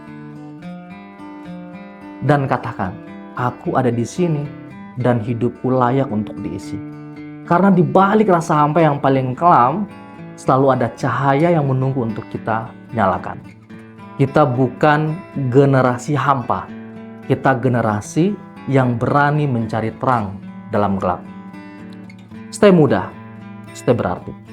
dan katakan, aku ada di sini dan hidupku layak untuk diisi. Karena di balik rasa hampa yang paling kelam, selalu ada cahaya yang menunggu untuk kita nyalakan. Kita bukan generasi hampa, kita generasi yang berani mencari terang dalam gelap. Stay muda, stay berarti.